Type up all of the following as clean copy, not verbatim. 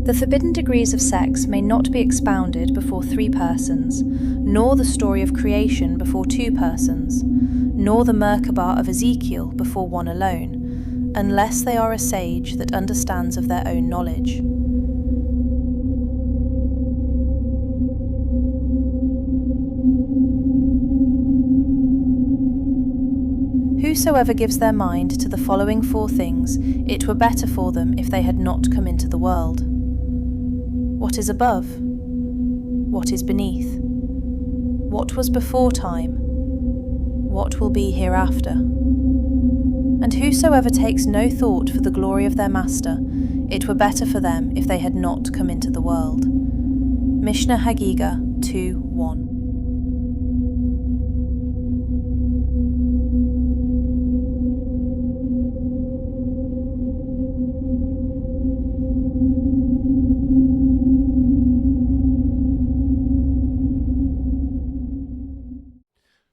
The forbidden degrees of sex may not be expounded before 3 persons, nor the story of creation before 2 persons, nor the Merkabah of Ezekiel before 1 alone, unless they are a sage that understands of their own knowledge. Whosoever gives their mind to the following 4 things, it were better for them if they had not come into the world. What is above? What is beneath? What was before time? What will be hereafter? And whosoever takes no thought for the glory of their master, it were better for them if they had not come into the world. Mishnah Hagiga 2:1.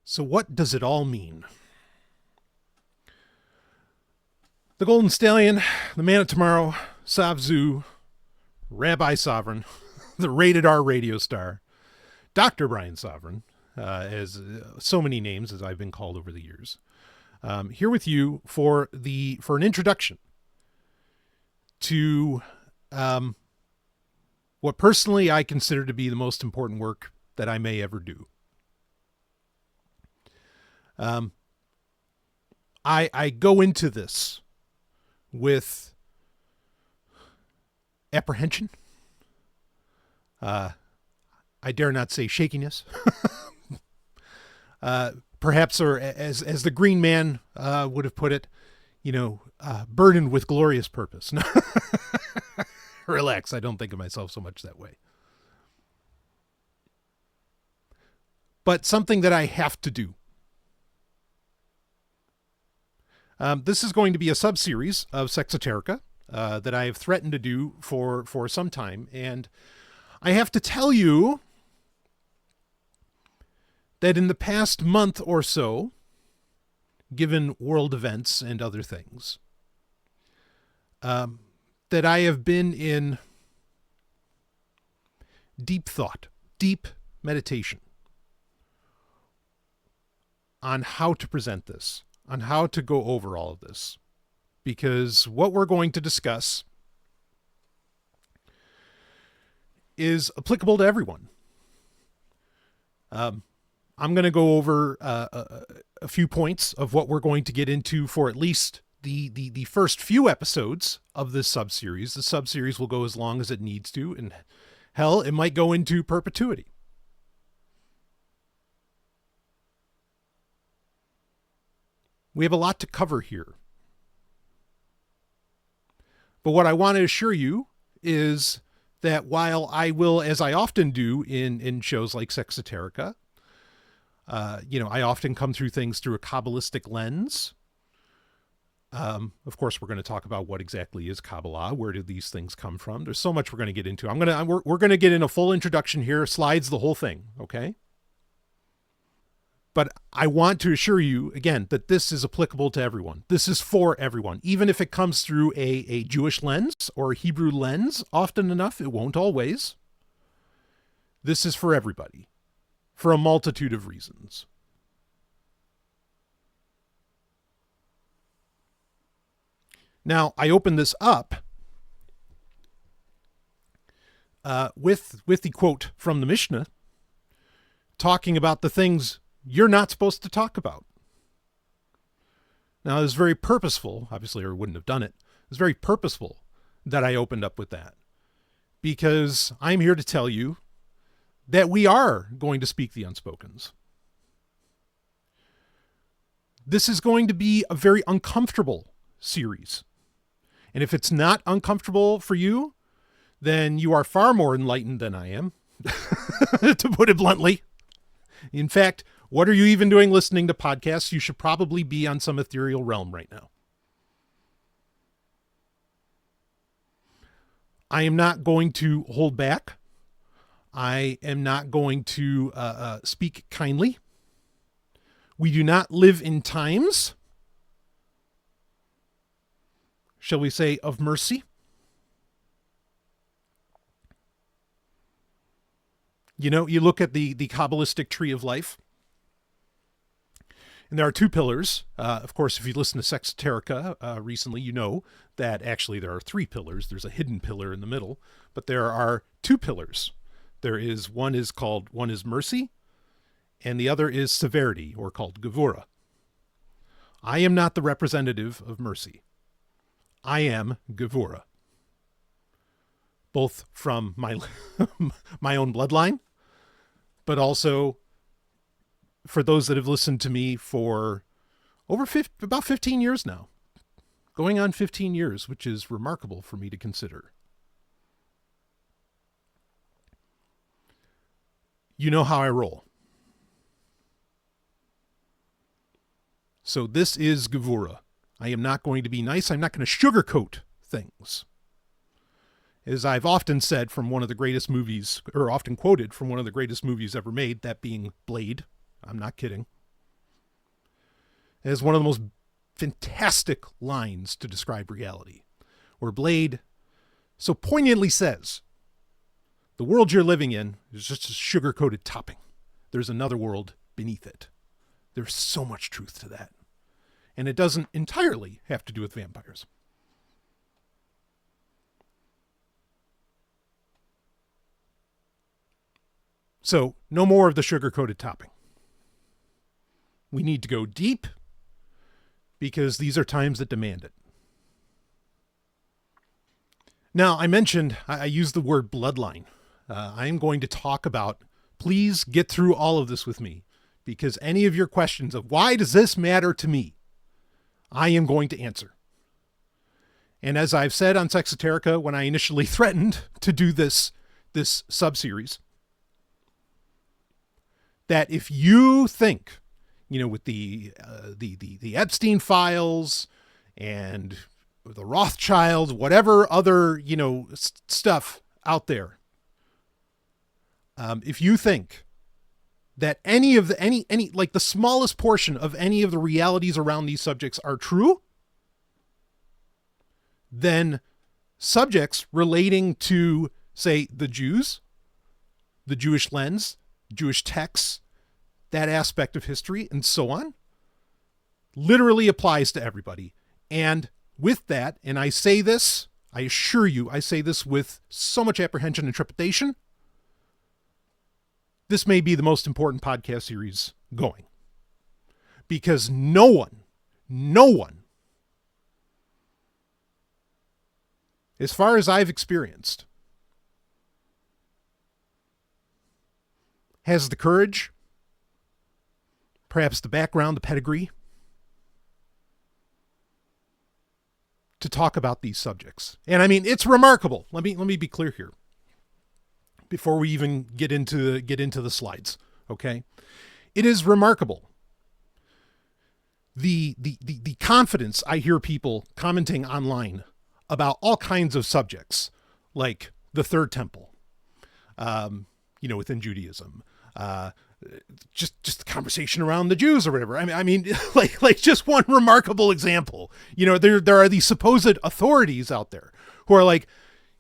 So what does it all mean? The Golden Stallion, the Man of Tomorrow, Savzu, Rabbi Sovryn, the Rated R radio star, Dr. Brian Sovryn, as so many names as I've been called over the years, here with you for an introduction to what personally I consider to be the most important work that I may ever do. I go into this with apprehension. I dare not say shakiness. Perhaps, or as the Green Man would have put it, burdened with glorious purpose. Relax, I don't think of myself so much that way. But something that I have to do. This is going to be a sub-series of Sexoterica that I have threatened to do for some time. And I have to tell you that in the past month or so, given world events and other things, that I have been in deep thought, deep meditation on how to present this, on how to go over all of this, because what we're going to discuss is applicable to everyone. I'm going to go over a few points of what we're going to get into for at least the first few episodes of this sub-series. The sub-series will go as long as it needs to, and hell, it might go into perpetuity. We have a lot to cover here. But what I want to assure you is that while I will, as I often do in shows like Sexoterica, I often come through things through a Kabbalistic lens. Of course, we're going to talk about what exactly is Kabbalah. Where did these things come from? There's so much we're going to get into. We're going to get in a full introduction here, slides, the whole thing. Okay. But I want to assure you, again, that this is applicable to everyone. This is for everyone. Even if it comes through a Jewish lens or a Hebrew lens, often enough, it won't always. This is for everybody, for a multitude of reasons. Now, I open this up with the quote from the Mishnah, talking about the things you're not supposed to talk about. Now, it's very purposeful, obviously, or I wouldn't have done it. It's very purposeful that I opened up with that, because I'm here to tell you that we are going to speak the unspokens. This is going to be a very uncomfortable series. And if it's not uncomfortable for you, then you are far more enlightened than I am, to put it bluntly. In fact, what are you even doing listening to podcasts? You should probably be on some ethereal realm right now. I am not going to hold back. I am not going to speak kindly. We do not live in times, shall we say, of mercy. You know, you look at the Kabbalistic tree of life, and there are two pillars. Of course, if you listen to Sexoterica recently, you know that actually there are three pillars. There's a hidden pillar in the middle, but there are two pillars. One is mercy, and the other is severity, or called Gevura. I am not the representative of mercy. I am Gevura, both from my my own bloodline, but also for those that have listened to me for about 15 years now, going on 15 years, which is remarkable for me to consider. You know how I roll. So this is Gevura. I am not going to be nice. I'm not going to sugarcoat things. As I've often said from one of the greatest movies, or often quoted from one of the greatest movies ever made, that being Blade. I'm not kidding. It has one of the most fantastic lines to describe reality, where Blade so poignantly says, the world you're living in is just a sugar-coated topping. There's another world beneath it. There's so much truth to that. And it doesn't entirely have to do with vampires. So, no more of the sugar-coated topping. We need to go deep, because these are times that demand it. Now, I mentioned, I used the word bloodline. I am going to talk about, please get through all of this with me, because any of your questions of why does this matter to me, I am going to answer. And as I've said on Sexoterica, when I initially threatened to do this sub-series, that if you think, you know, with the Epstein files and the Rothschilds, whatever other, you know, stuff out there, if you think that any like the smallest portion of any of the realities around these subjects are true, then subjects relating to, say, the Jews, the Jewish lens, Jewish texts, that aspect of history, and so on, literally applies to everybody. And with that, and I say this, I assure you, I say this with so much apprehension and trepidation, this may be the most important podcast series going. Because no one, as far as I've experienced, has the courage, perhaps the background, the pedigree, to talk about these subjects. And I mean, it's remarkable. Let me be clear here, before we even get into the slides. Okay, it is remarkable the confidence I hear people commenting online about all kinds of subjects, like the Third Temple, you know, within Judaism, just the conversation around the Jews or whatever. I mean, like just one remarkable example. You know, there are these supposed authorities out there who are like,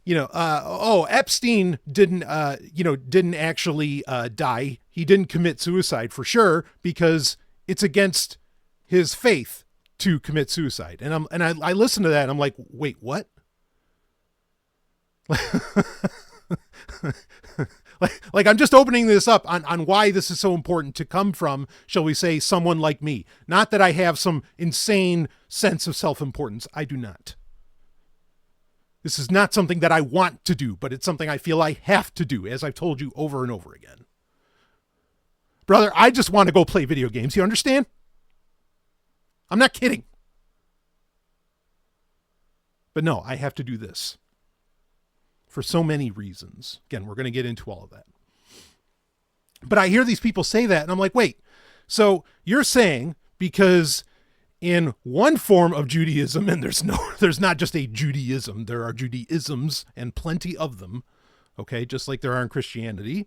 you know, Epstein didn't actually die. He didn't commit suicide for sure, because it's against his faith to commit suicide. And I listen to that and I'm like, wait, what? like I'm just opening this up on why this is so important to come from, shall we say, someone like me. Not that I have some insane sense of self-importance. I do not. This is not something that I want to do, but it's something I feel I have to do, as I've told you over and over again. Brother, I just want to go play video games. You understand? I'm not kidding. But no, I have to do this for so many reasons. Again, we're going to get into all of that. But I hear these people say that, and I'm like, wait, so you're saying because in one form of Judaism, and there's not just a Judaism, there are Judaisms and plenty of them, okay, just like there are in Christianity.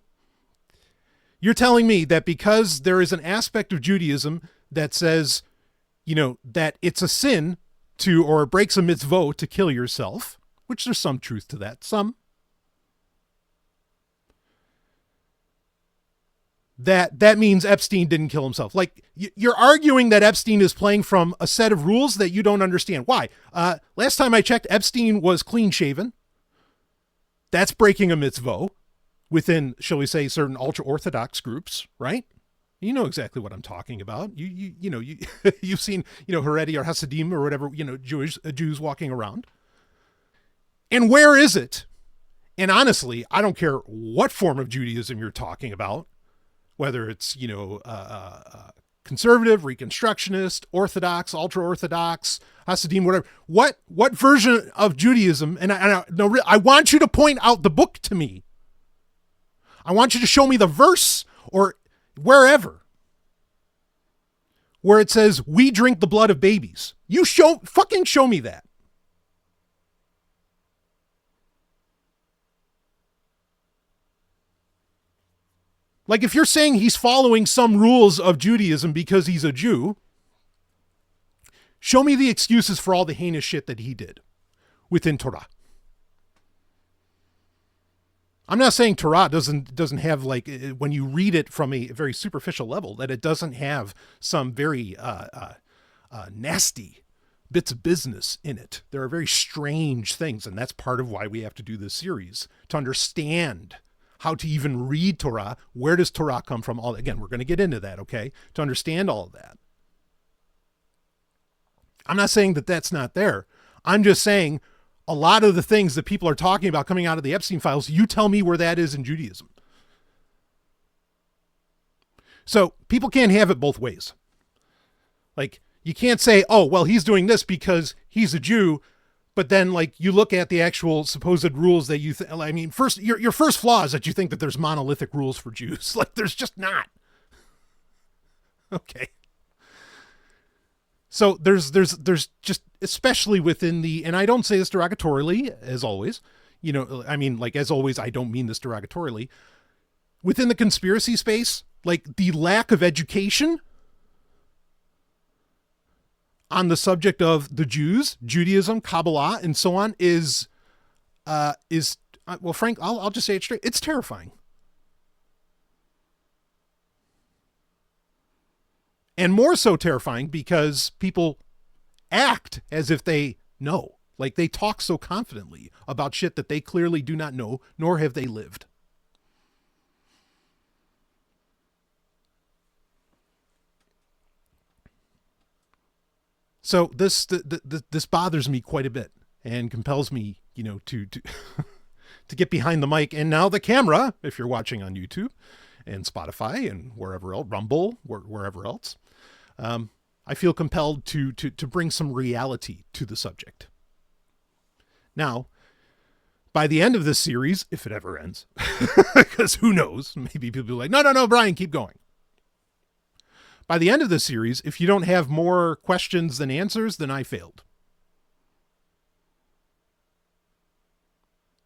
You're telling me that because there is an aspect of Judaism that says, you know, that it's a sin to, or breaks a mitzvah to kill yourself, which there's some truth to that, some. that means Epstein didn't kill himself. Like, you're arguing that Epstein is playing from a set of rules that you don't understand. Why? Last time I checked, Epstein was clean shaven. That's breaking a mitzvah within, shall we say, certain ultra-Orthodox groups, right? You know exactly what I'm talking about. You've seen, Haredi or Hasidim or whatever, Jews walking around. And where is it? And honestly, I don't care what form of Judaism you're talking about, whether it's, conservative, Reconstructionist, Orthodox, ultra-Orthodox, Hasidim, whatever. What version of Judaism? And I want you to point out the book to me. I want you to show me the verse or wherever where it says we drink the blood of babies. Fucking show me that. Like, if you're saying he's following some rules of Judaism because he's a Jew, show me the excuses for all the heinous shit that he did within Torah. I'm not saying Torah doesn't have, like, when you read it from a very superficial level, that it doesn't have some very nasty bits of business in it. There are very strange things, and that's part of why we have to do this series, to understand how to even read Torah. Where does Torah come from? Again, we're going to get into that, okay? To understand all of that. I'm not saying that that's not there. I'm just saying a lot of the things that people are talking about coming out of the Epstein files, you tell me where that is in Judaism. So people can't have it both ways. Like, you can't say, oh, well, he's doing this because he's a Jew, but then, like, you look at the actual supposed rules that you first, your first flaw is that you think that there's monolithic rules for Jews. Like, there's just not. Okay. So there's just, especially within and I don't say this derogatorily, as always, as always, I don't mean this derogatorily. Within the conspiracy space, like, the lack of education on the subject of the Jews, Judaism, Kabbalah, and so on is Frank, I'll just say it straight. It's terrifying. And more so terrifying because people act as if they know. Like, they talk so confidently about shit that they clearly do not know, nor have they lived. So this bothers me quite a bit and compels me, to to get behind the mic and now the camera, if you're watching on YouTube and Spotify and wherever else, Rumble, wherever else. I feel compelled to bring some reality to the subject. Now, by the end of this series, if it ever ends, because who knows, maybe people will be like, no, Brian, keep going. By the end of this series, if you don't have more questions than answers, then I failed.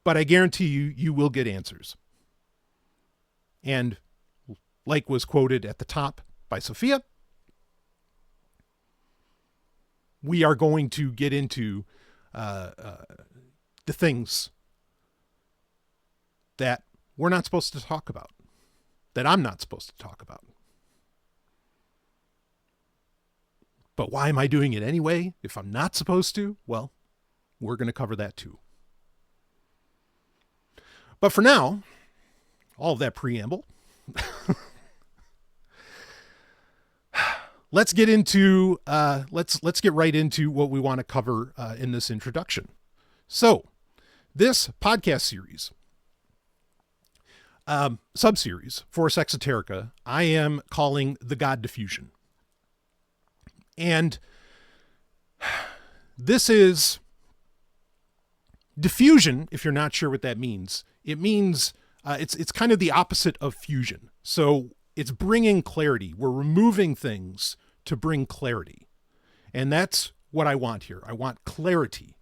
But I guarantee you will get answers. And like was quoted at the top by Sophia, we are going to get into the things that we're not supposed to talk about, that I'm not supposed to talk about. But why am I doing it anyway if I'm not supposed to? Well, we're going to cover that too. But for now, all of that preamble, let's get into let's get right into what we want to cover in this introduction. So, this podcast series, sub-series for Sexoterica, I am calling The God Defusion. And this is diffusion, if you're not sure what that means. It means it's kind of the opposite of fusion. So it's bringing clarity. We're removing things to bring clarity. And that's what I want here. I want clarity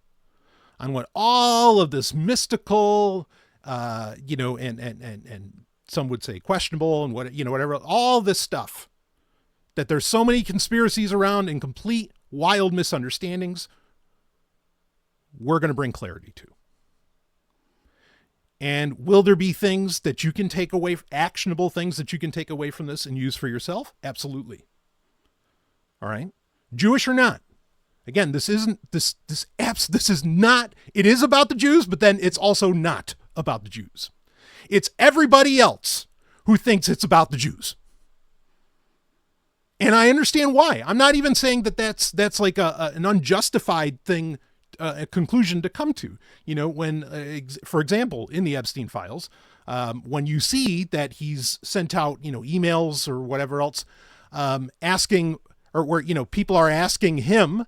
on what all of this mystical, and some would say questionable and whatever, all this stuff, that there's so many conspiracies around and complete wild misunderstandings, we're going to bring clarity to. And will there be things that you can take away, actionable things that you can take away from this and use for yourself? Absolutely. All right. Jewish or not. Again, this is not, it is about the Jews, but then it's also not about the Jews. It's everybody else who thinks it's about the Jews. And I understand why. I'm not even saying that that's like an unjustified thing, a conclusion to come to. You know, when, for example, in the Epstein files, when you see that he's sent out, emails or whatever else, asking, or where, people are asking him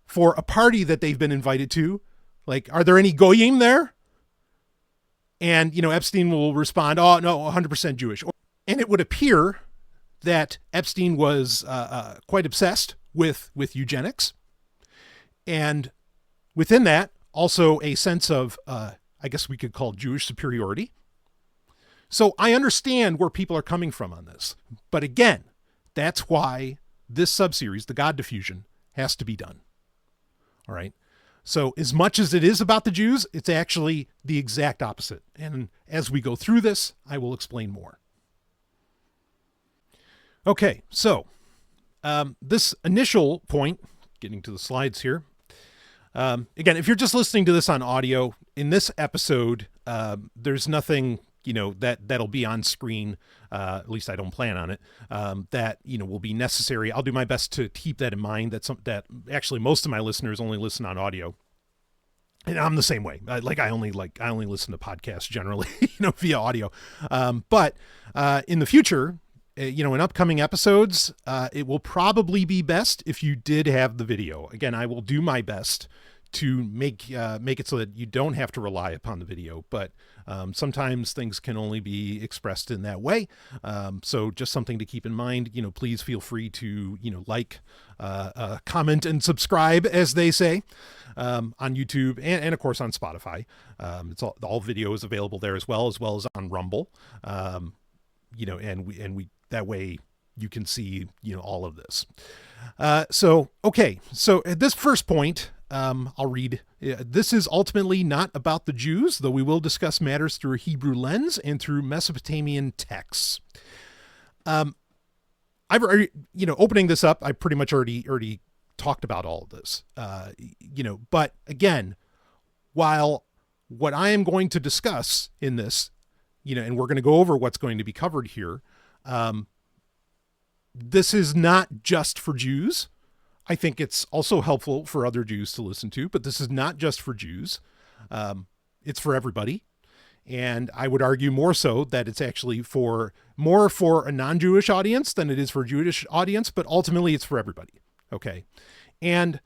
for a party that they've been invited to, like, are there any goyim there? And, Epstein will respond, oh, no, 100% Jewish. And it would appear that Epstein was quite obsessed with eugenics. And within that, also a sense of, I guess we could call Jewish superiority. So I understand where people are coming from on this. But again, that's why this subseries, the God Defusion, has to be done. All right. So as much as it is about the Jews, it's actually the exact opposite. And as we go through this, I will explain more. Okay, so this initial point, getting to the slides here. Again, if you're just listening to this on audio, in this episode, there's nothing, that'll be on screen. At least I don't plan on it. That will be necessary. I'll do my best to keep that in mind. That actually most of my listeners only listen on audio, and I'm the same way. I only listen to podcasts generally, via audio. But in the future, in upcoming episodes, it will probably be best if you did have the video. Again, I will do my best to make it so that you don't have to rely upon the video, but sometimes things can only be expressed in that way. So just something to keep in mind. Please feel free to like, comment, and subscribe, as they say, on YouTube and of course on Spotify. It's all video is available there as well as on Rumble. And we that way you can see all of this. So at this first point, I'll read. This is ultimately not about the Jews, though we will discuss matters through a Hebrew lens and through Mesopotamian texts. I've already, opening this up, I pretty much already talked about all of this. But again, while what I am going to discuss in this, and we're going to go over what's going to be covered here, this is not just for Jews. I think it's also helpful for other Jews to listen to, but this is not just for Jews. It's for everybody. And I would argue more so that it's actually more for a non-Jewish audience than it is for a Jewish audience, but ultimately it's for everybody. Okay. And,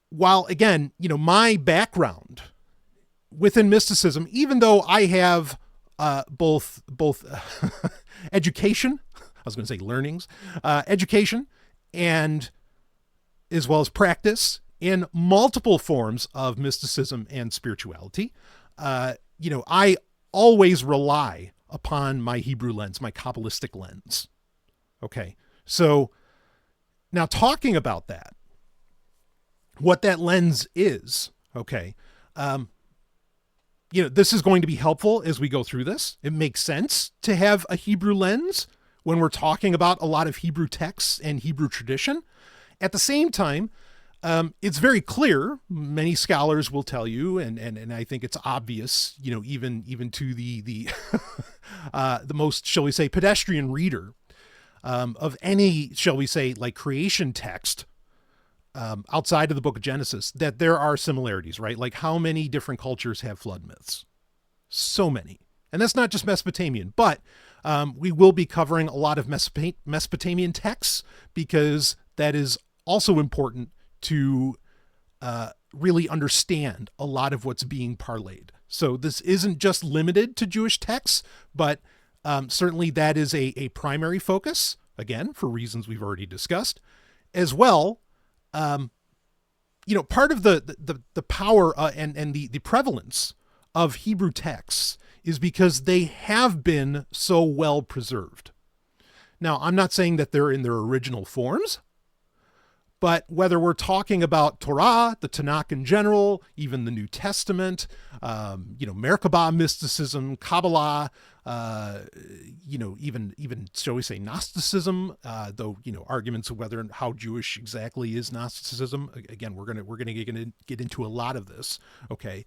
while again, my background within mysticism, even though I have, both education, I was going to say learnings, education, and as well as practice in multiple forms of mysticism and spirituality. I always rely upon my Hebrew lens, my Kabbalistic lens. Okay. So now talking about that, what that lens is, okay. This is going to be helpful as we go through this. It makes sense to have a Hebrew lens when we're talking about a lot of Hebrew texts and Hebrew tradition. At the same time, it's very clear, many scholars will tell you, and I think it's obvious, even to the the most, shall we say, pedestrian reader of any, shall we say, like creation text outside of the book of Genesis, that there are similarities, right? Like how many different cultures have flood myths? So many. And that's not just Mesopotamian, but we will be covering a lot of Mesopotamian texts because that is also important to really understand a lot of what's being parlayed. So this isn't just limited to Jewish texts, but certainly that is a primary focus, again, for reasons we've already discussed. As well, part of the power and the prevalence of Hebrew texts is because they have been so well preserved. Now, I'm not saying that they're in their original forms, But whether we're talking about Torah, the Tanakh in general, even the New Testament, Merkabah mysticism, Kabbalah, even shall we say Gnosticism, though arguments of whether and how Jewish exactly is Gnosticism. Again, we're gonna get into a lot of this. Okay,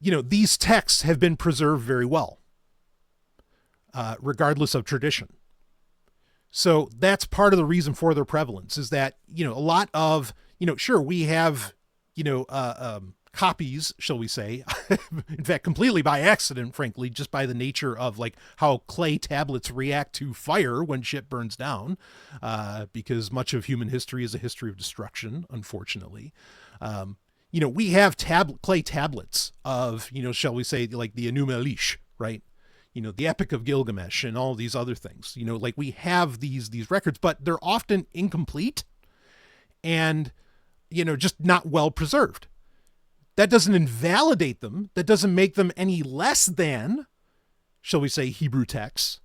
these texts have been preserved very well, regardless of tradition. So that's part of the reason for their prevalence, is that, a lot of, sure, we have, copies, shall we say, in fact, completely by accident, frankly, just by the nature of like how clay tablets react to fire when shit burns down, because much of human history is a history of destruction, unfortunately. We have clay tablets of, shall we say, like the Enuma Elish, right? The Epic of Gilgamesh and all these other things, like we have these records, but they're often incomplete and, just not well preserved. That doesn't invalidate them. That doesn't make them any less than, shall we say, Hebrew texts.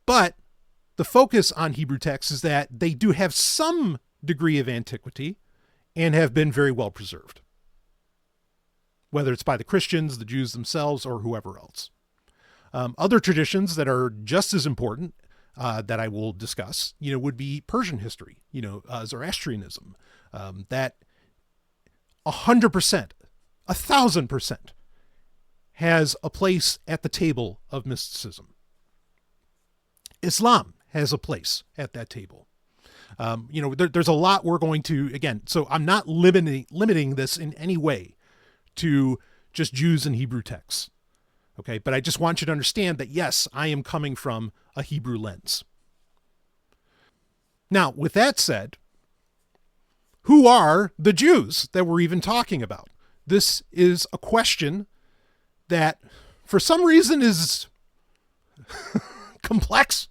But the focus on Hebrew texts is that they do have some degree of antiquity and have been very well preserved, whether it's by the Christians, the Jews themselves, or whoever else. Other traditions that are just as important that I will discuss, would be Persian history, Zoroastrianism, that 100%, 1,000% has a place at the table of mysticism. Islam has a place at that table. There's a lot we're going to, again, so I'm not limiting this in any way to just Jews and Hebrew texts. Okay, but I just want you to understand that, yes, I am coming from a Hebrew lens. Now, with that said, who are the Jews that we're even talking about? This is a question that, for some reason, is complex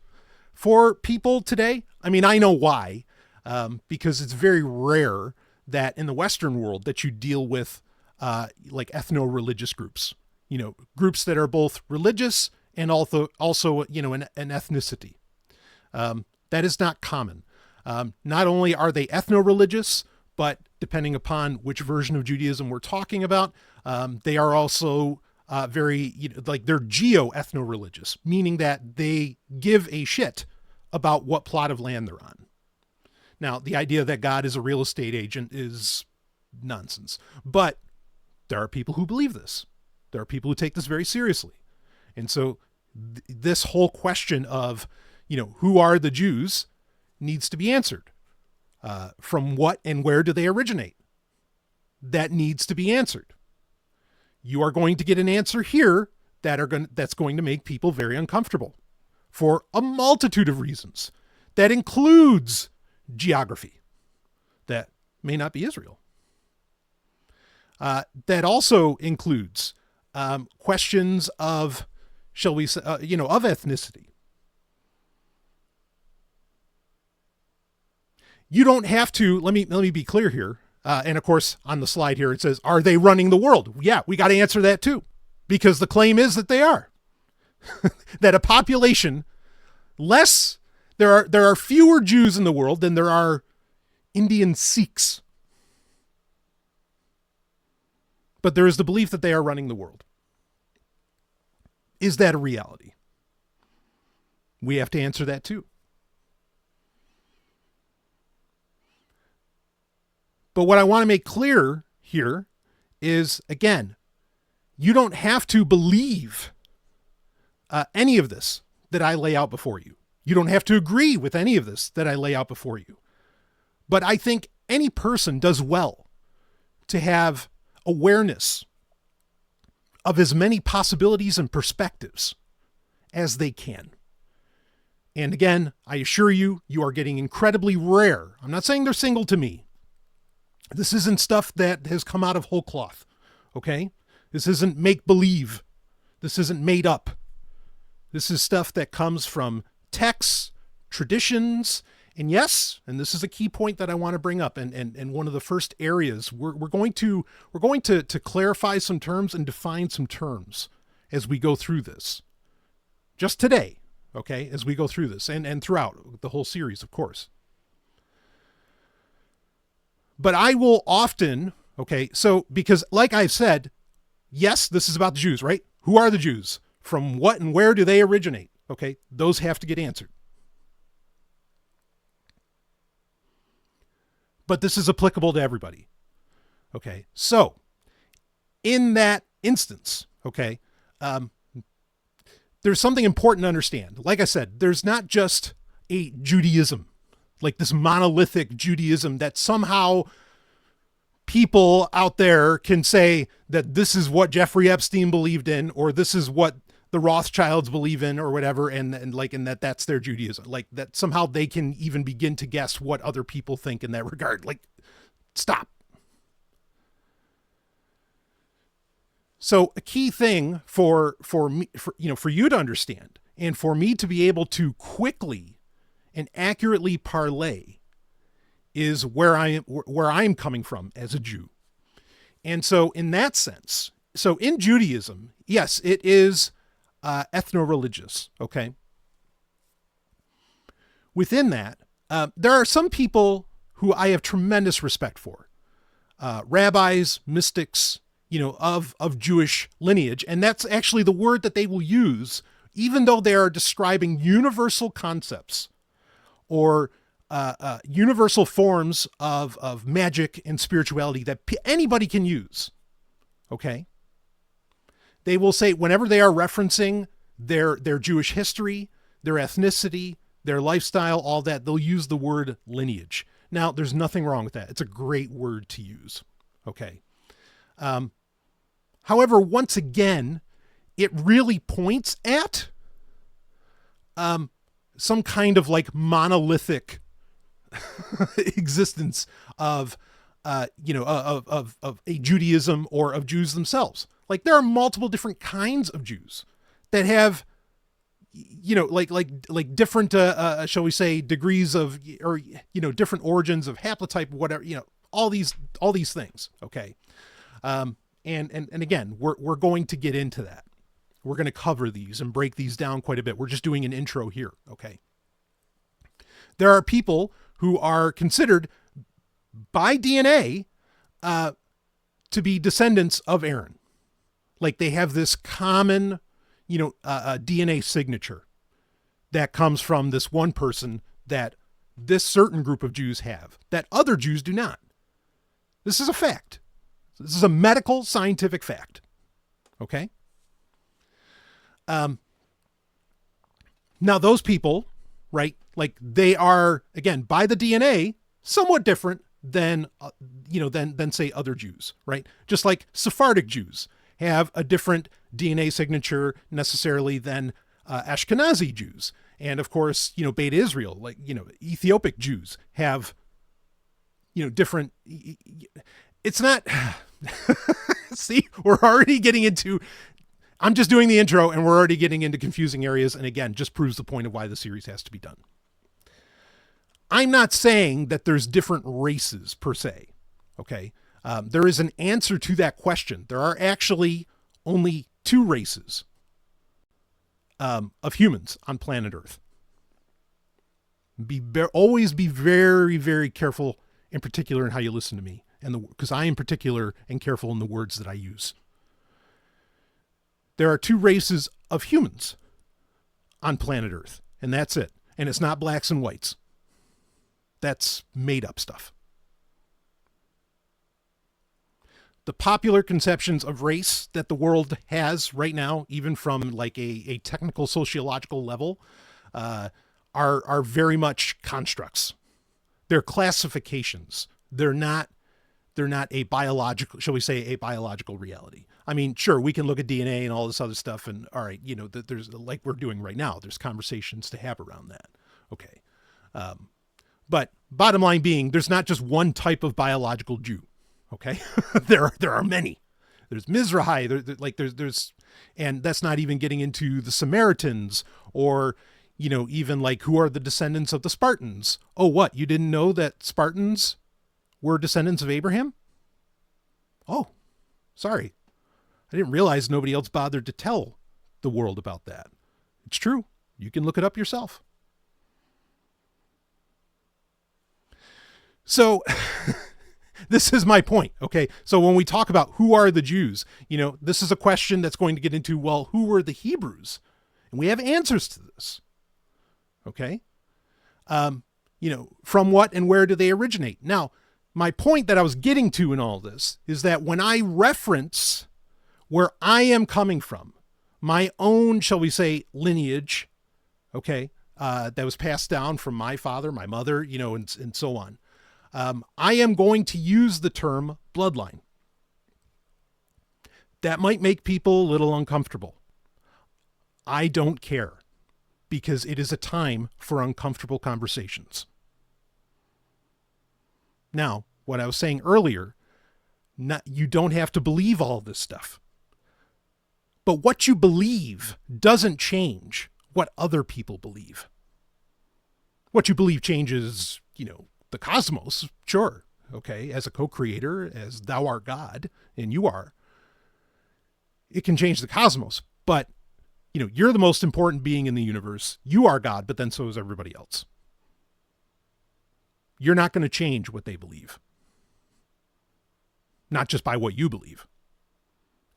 for people today. I mean, I know why, because it's very rare that in the Western world that you deal with like ethno-religious groups. Groups that are both religious and also an ethnicity. That is not common. Not only are they ethno-religious, but depending upon which version of Judaism we're talking about, they are also very, they're geo-ethno-religious, meaning that they give a shit about what plot of land they're on. Now, the idea that God is a real estate agent is nonsense, but there are people who believe this. There are people who take this very seriously. And so this whole question of, who are the Jews needs to be answered. From what and where do they originate? That needs to be answered. You are going to get an answer here that's going to make people very uncomfortable for a multitude of reasons. That includes geography. That may not be Israel. That also includes questions of, shall we say, of ethnicity. You don't have to, let me be clear here. And of course, on the slide here, it says, are they running the world? Yeah, we got to answer that too, because the claim is that they are. That a population there are fewer Jews in the world than there are Indian Sikhs. But there is the belief that they are running the world. Is that a reality? We have to answer that too. But what I want to make clear here is, again, you don't have to believe any of this that I lay out before you. You don't have to agree with any of this that I lay out before you. But I think any person does well to have awareness of as many possibilities and perspectives as they can. And again, I assure you, you are getting incredibly rare. I'm not saying they're single to me. This isn't stuff that has come out of whole cloth, okay? This isn't make-believe. This isn't made up. This is stuff that comes from texts, traditions, and yes, and this is a key point that I want to bring up, and one of the first areas, we're going to clarify some terms and define some terms as we go through this. Just today, okay, as we go through this, and throughout the whole series, of course. But I will often, okay, so because like I've said, yes, this is about the Jews, right? Who are the Jews? From what and where do they originate? Okay, those have to get answered. But this is applicable to everybody. Okay, so in that instance, okay, there's something important to understand. Like I said, there's not just a Judaism, like this monolithic Judaism that somehow people out there can say that this is what Jeffrey Epstein believed in, or this is what the Rothschilds believe in, or whatever, and that's their Judaism. Like that somehow they can even begin to guess what other people think in that regard. Like, stop. So a key thing for me, for you to understand, and for me to be able to quickly and accurately parlay, is where I'm coming from as a Jew. And so in that sense, so in Judaism, yes, it is ethno-religious, okay? Within that, there are some people who I have tremendous respect for. Rabbis, mystics, of Jewish lineage. And that's actually the word that they will use, even though they are describing universal concepts or universal forms of magic and spirituality that anybody can use. Okay. They will say, whenever they are referencing their Jewish history, their ethnicity, their lifestyle, all that, they'll use the word lineage. Now, there's nothing wrong with that. It's a great word to use. Okay. However, once again, it really points at some kind of like monolithic existence of a Judaism or of Jews themselves. Like there are multiple different kinds of Jews that have, like different, shall we say, degrees of, or, different origins of haplotype, whatever, all these things. Okay. And again, we're going to get into that. We're going to cover these and break these down quite a bit. We're just doing an intro here. Okay. There are people who are considered by DNA to be descendants of Aaron. Like they have this common, DNA signature that comes from this one person that this certain group of Jews have that other Jews do not. This is a fact. This is a medical scientific fact. Okay. Now those people, right? Like they are, again, by the DNA, somewhat different than say other Jews, right? Just like Sephardic Jews have a different DNA signature necessarily than Ashkenazi Jews. And of course, Beta Israel, like, Ethiopic Jews have, different, it's not, see, we're already getting into, I'm just doing the intro and we're already getting into confusing areas. And again, just proves the point of why the series has to be done. I'm not saying that there's different races per se. Okay. There is an answer to that question. There are actually only two races of humans on planet Earth. Always be very, very careful in particular in how you listen to me. Because I am particular and careful in the words that I use. There are two races of humans on planet Earth, and that's it. And it's not blacks and whites. That's made up stuff. The popular conceptions of race that the world has right now, even from like a technical sociological level, are very much constructs. They're classifications. They're not a biological, shall we say, a biological reality. I mean, sure, we can look at DNA and all this other stuff, and all right, there's, like we're doing right now, there's conversations to have around that. Okay. But bottom line being, there's not just one type of biological Jew. Okay. there are many. There's Mizrahi, there's, and that's not even getting into the Samaritans or, even like who are the descendants of the Spartans. Oh, what? You didn't know that Spartans were descendants of Abraham? Oh, sorry. I didn't realize nobody else bothered to tell the world about that. It's true. You can look it up yourself. So this is my point. Okay. So when we talk about who are the Jews, this is a question that's going to get into, well, who were the Hebrews? And we have answers to this. Okay. From what and where do they originate? Now, my point that I was getting to in all this is that when I reference where I am coming from, my own, shall we say, lineage, okay, that was passed down from my father, my mother, and so on. I am going to use the term bloodline. That might make people a little uncomfortable. I don't care, because it is a time for uncomfortable conversations. Now, what I was saying earlier, you don't have to believe all this stuff. But what you believe doesn't change what other people believe. What you believe changes, the cosmos, sure, okay, as a co-creator, as thou art God, and you are. It can change the cosmos, but, you're the most important being in the universe. You are God, but then so is everybody else. You're not going to change what they believe. Not just by what you believe.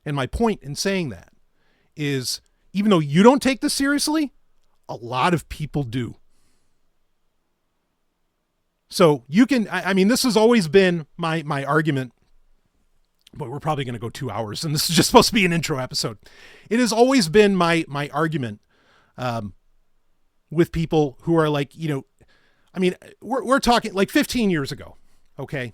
And my point in saying that is, even though you don't take this seriously, a lot of people do. So you can, this has always been my argument, but we're probably going to go 2 hours, and this is just supposed to be an intro episode. It has always been my argument with people who are like, we're talking like 15 years ago. Okay.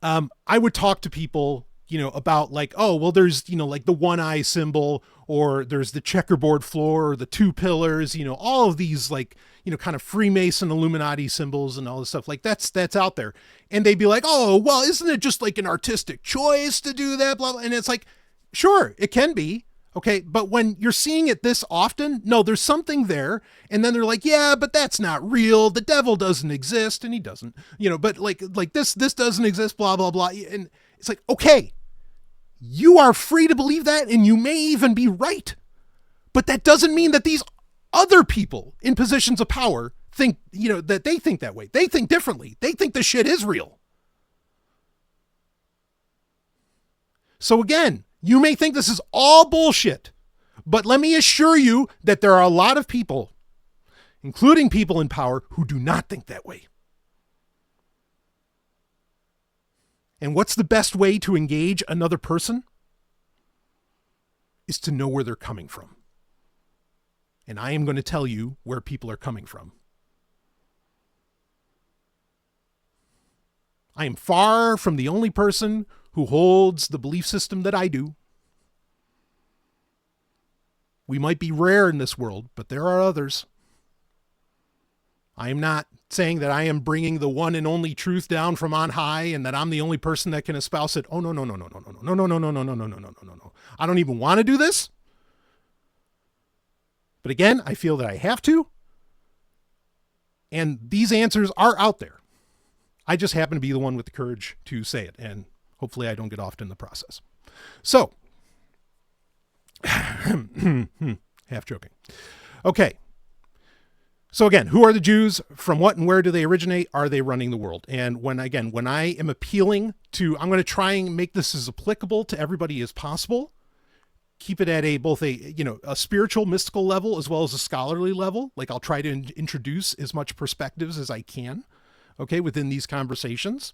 I would talk to people, about like, oh, well, there's, like the one eye symbol, or there's the checkerboard floor, or the two pillars, all of these like, kind of Freemason Illuminati symbols and all this stuff like that's out there. And they'd be like, oh, well, isn't it just like an artistic choice to do that? Blah, blah. And it's like, sure, it can be. Okay. But when you're seeing it this often, no, there's something there. And then they're like, yeah, but that's not real. The devil doesn't exist. And he doesn't, but like this doesn't exist, blah, blah, blah. And it's like, okay, you are free to believe that. And you may even be right, but that doesn't mean that these other people in positions of power think, that they think that way. They think differently. They think this shit is real. So again, you may think this is all bullshit, but let me assure you that there are a lot of people, including people in power, who do not think that way. And what's the best way to engage another person? Is to know where they're coming from. And I am going to tell you where people are coming from. I am far from the only person who holds the belief system that I do. We might be rare in this world, but there are others. I am not saying that I am bringing the one and only truth down from on high and that I'm the only person that can espouse it. Oh, no. I don't even want to do this. But again, I feel that I have to. And these answers are out there. I just happen to be the one with the courage to say it. And hopefully I don't get offed in the process. So, half joking. Okay. So again, who are the Jews? From what and where do they originate? Are they running the world? And when I am appealing to, I'm going to try and make this as applicable to everybody as possible. Keep it at both a spiritual, mystical level as well as a scholarly level. Like I'll try to introduce as much perspectives as I can, okay, within these conversations.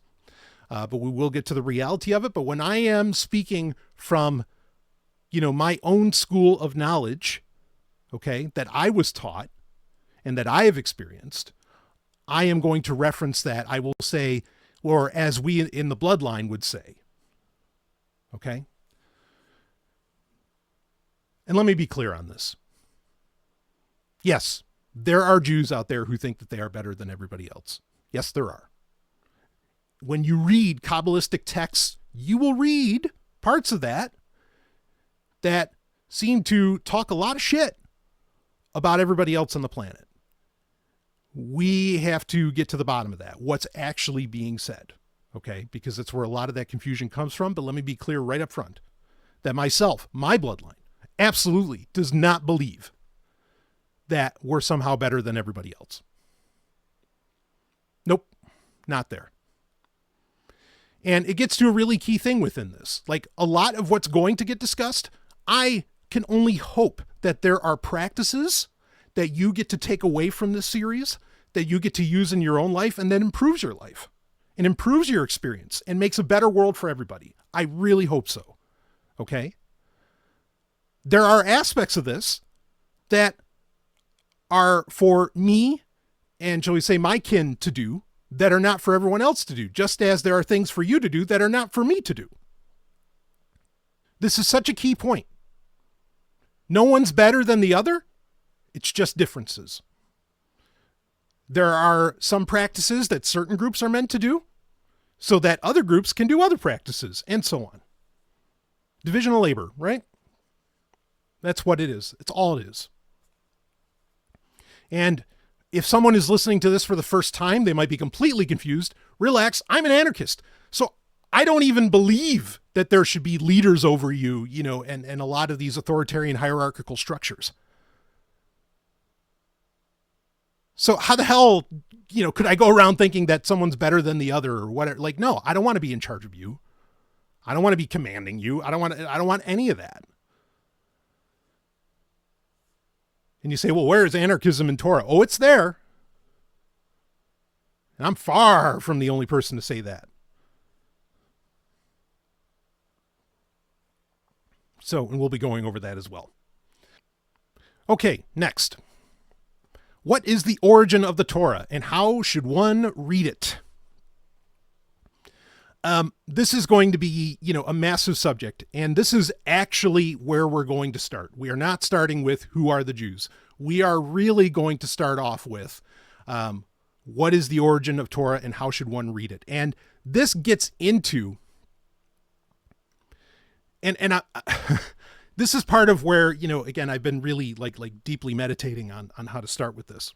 But we will get to the reality of it. But when I am speaking from, my own school of knowledge, okay, that I was taught and that I have experienced, I am going to reference that. I will say, or as we in the bloodline would say, okay? And let me be clear on this. Yes, there are Jews out there who think that they are better than everybody else. Yes, there are. When you read Kabbalistic texts, you will read parts of that seem to talk a lot of shit about everybody else on the planet. We have to get to the bottom of that. What's actually being said, okay? Because that's where a lot of that confusion comes from. But let me be clear right up front that myself, my bloodline, absolutely does not believe that we're somehow better than everybody else. Nope, not there. And it gets to a really key thing within this. Like a lot of what's going to get discussed, I can only hope that there are practices that you get to take away from this series that you get to use in your own life and that improves your life and improves your experience and makes a better world for everybody. I really hope so. Okay? There are aspects of this that are for me and, shall we say, my kin to do that are not for everyone else to do, just as there are things for you to do that are not for me to do. This is such a key point. No one's better than the other. It's just differences. There are some practices that certain groups are meant to do so that other groups can do other practices, and so on. Division of labor, right? That's what it is. It's all it is. And if someone is listening to this for the first time, they might be completely confused. Relax, I'm an anarchist. So I don't even believe that there should be leaders over you, and a lot of these authoritarian hierarchical structures. So how the hell, could I go around thinking that someone's better than the other or whatever? Like, no, I don't want to be in charge of you. I don't want to be commanding you. I don't want any of that. And you say, well, where is anarchism in Torah? Oh, it's there. And I'm far from the only person to say that. So, and we'll be going over that as well. Okay, next. What is the origin of the Torah and how should one read it? This is going to be, a massive subject, and this is actually where we're going to start. We are not starting with who are the Jews. We are really going to start off with what is the origin of Torah and how should one read it? And this gets into, this is part of where, again, I've been really like deeply meditating on how to start with this.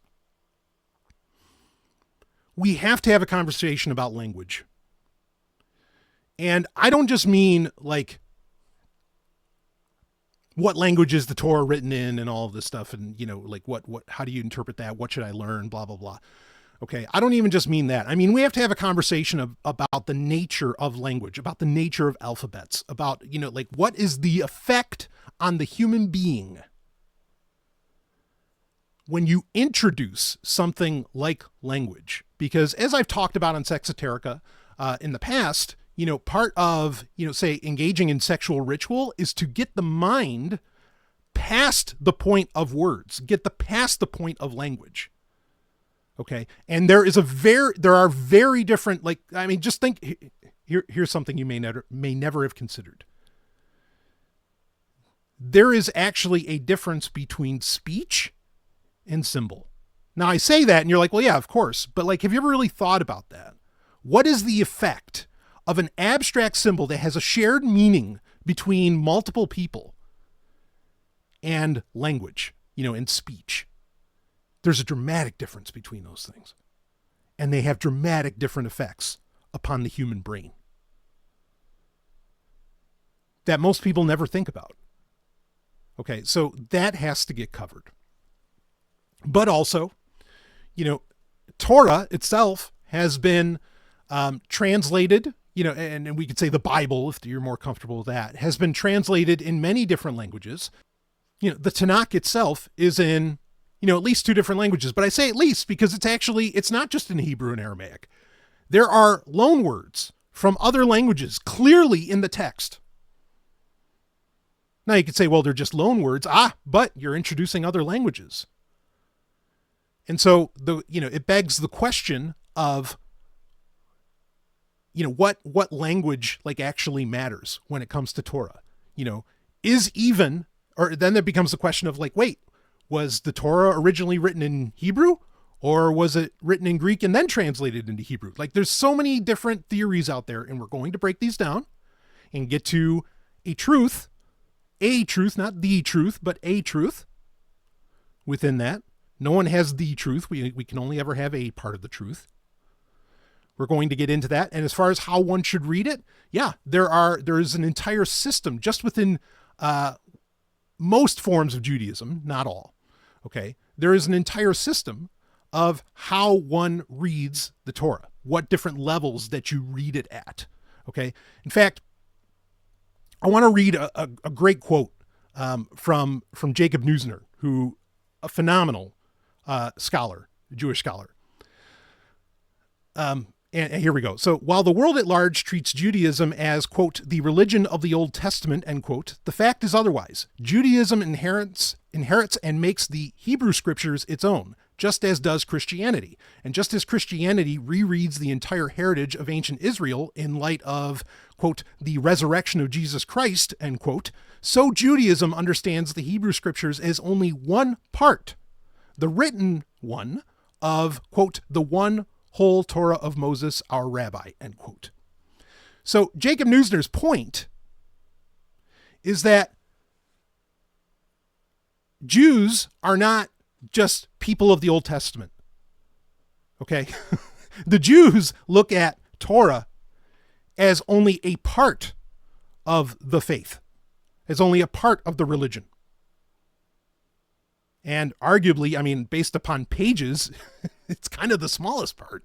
We have to have a conversation about language. And I don't just mean like what language is the Torah written in and all of this stuff. And, like how do you interpret that? What should I learn? Blah, blah, blah. Okay. I don't even just mean that. I mean, we have to have a conversation about the nature of language, about the nature of alphabets, about, like what is the effect on the human being when you introduce something like language? Because as I've talked about on Sexoterica in the past, part of, say, engaging in sexual ritual is to get the mind past the point of words, past the point of language. Okay. And there are very different, just think, here's something you may never have considered. There is actually a difference between speech and symbol. Now I say that and you're like, well, yeah, of course. But have you ever really thought about that? What is the effect of an abstract symbol that has a shared meaning between multiple people and language, and speech? There's a dramatic difference between those things. And they have dramatic different effects upon the human brain that most people never think about. Okay, so that has to get covered. But also, Torah itself has been translated, and we could say the Bible, if you're more comfortable with that, has been translated in many different languages. The Tanakh itself is in, at least 2 different languages, but I say at least because it's not just in Hebrew and Aramaic. There are loan words from other languages clearly in the text. Now you could say, well, they're just loan words. But you're introducing other languages. And so it begs the question of, what language actually matters when it comes to Torah, then there becomes the question of wait, was the Torah originally written in Hebrew or was it written in Greek and then translated into Hebrew? There's so many different theories out there, and we're going to break these down and get to a truth, not the truth, but a truth within that. No one has the truth. We can only ever have a part of the truth. We're going to get into that. And as far as how one should read it, yeah, there is an entire system just within most forms of Judaism, not all. Okay. There is an entire system of how one reads the Torah, what different levels that you read it at. Okay. In fact, I want to read a great quote from Jacob Neusner, who a phenomenal scholar, Jewish scholar. And here we go. So while the world at large treats Judaism as, quote, the religion of the Old Testament, end quote, the fact is otherwise. Judaism inherits and makes the Hebrew scriptures its own, just as does Christianity. And just as Christianity rereads the entire heritage of ancient Israel in light of, quote, the resurrection of Jesus Christ, end quote, so Judaism understands the Hebrew scriptures as only one part, the written one of, quote, the one whole Torah of Moses, our rabbi, end quote. So Jacob Neusner's point is that Jews are not just people of the Old Testament. Okay. The Jews look at Torah as only a part of the faith, as only a part of the religion. And arguably, I mean, based upon pages, it's kind of the smallest part.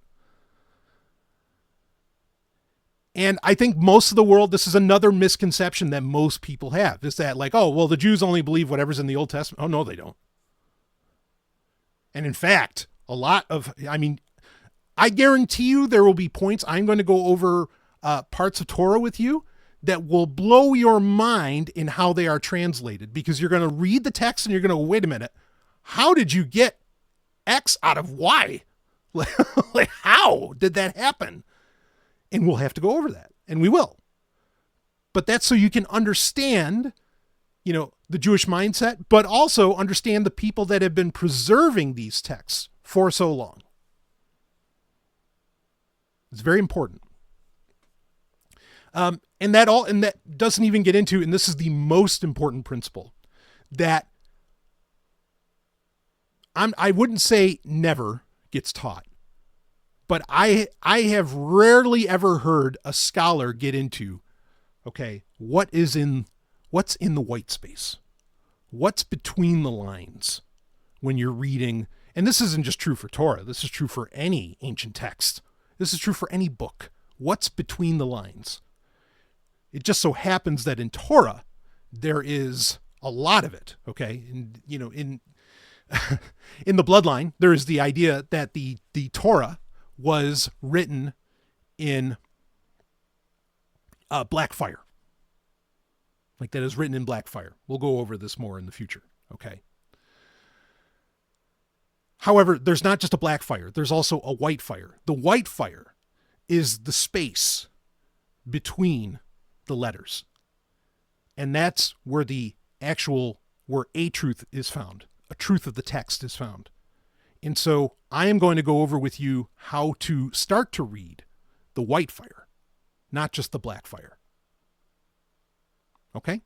And I think most of the world, this is another misconception that most people have, is that like, oh, well, the Jews only believe whatever's in the Old Testament. Oh, no, they don't. And in fact, I guarantee you there will be points I'm going to go over parts of Torah with you that will blow your mind in how they are translated, because you're going to read the text and you're going to, wait a minute, how did you get X out of Y? Like, how did that happen? And we'll have to go over that, and we will. But that's so you can understand, the Jewish mindset, but also understand the people that have been preserving these texts for so long. It's very important. And that doesn't even get into, and this is the most important principle, that I wouldn't say never gets taught, but I have rarely ever heard a scholar get into, okay, what's in the white space? What's between the lines when you're reading? And this isn't just true for Torah. This is true for any ancient text. This is true for any book. What's between the lines? It just so happens that in Torah, there is a lot of it. Okay. And, in the bloodline, there is the idea that the Torah was written in black fire. Like that is written in black fire. We'll go over this more in the future. Okay. However, there's not just a black fire. There's also a white fire. The white fire is the space between the letters. And that's where where a truth is found. A truth of the text is found. And so I am going to go over with you how to start to read the white fire, not just the black fire. Okay?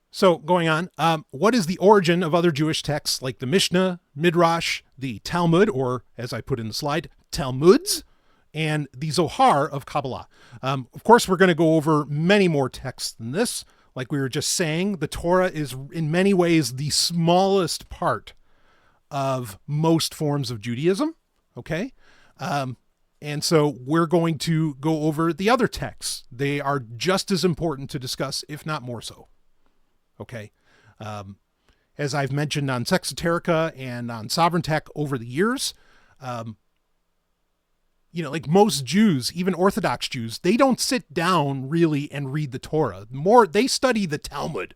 So going on, what is the origin of other Jewish texts like the Mishnah, Midrash, the Talmud, or as I put in the slide, Talmuds, and the Zohar of Kabbalah? Of course, we're going to go over many more texts than this. Like we were just saying, the Torah is in many ways the smallest part of most forms of Judaism. Okay. And so we're going to go over the other texts. They are just as important to discuss, if not more so. Okay. As I've mentioned on Sexoterica and on Sovryn over the years, like most Jews, even Orthodox Jews, they don't sit down really and read the Torah. More, they study the Talmud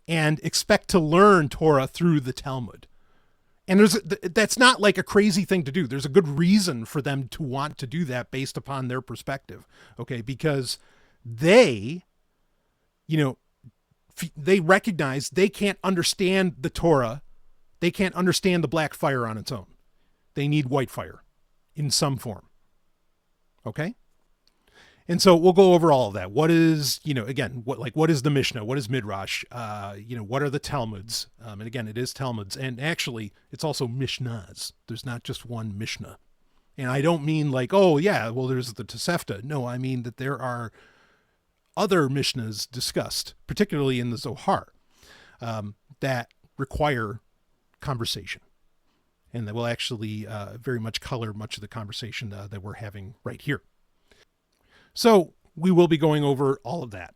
and expect to learn Torah through the Talmud. And that's not like a crazy thing to do. There's a good reason for them to want to do that based upon their perspective. Okay. Because they recognize they can't understand the Torah. They can't understand the black fire on its own. They need white fire in some form. Okay. And so we'll go over all of that. What is, what is the Mishnah? What is Midrash? What are the Talmuds? And again, it is Talmuds. And actually, it's also Mishnahs. There's not just one Mishnah. And I don't mean like, oh, yeah, well, there's the Tosefta. No, I mean that there are other Mishnahs discussed, particularly in the Zohar, that require conversation. And that will actually very much color much of the conversation that we're having right here. So we will be going over all of that.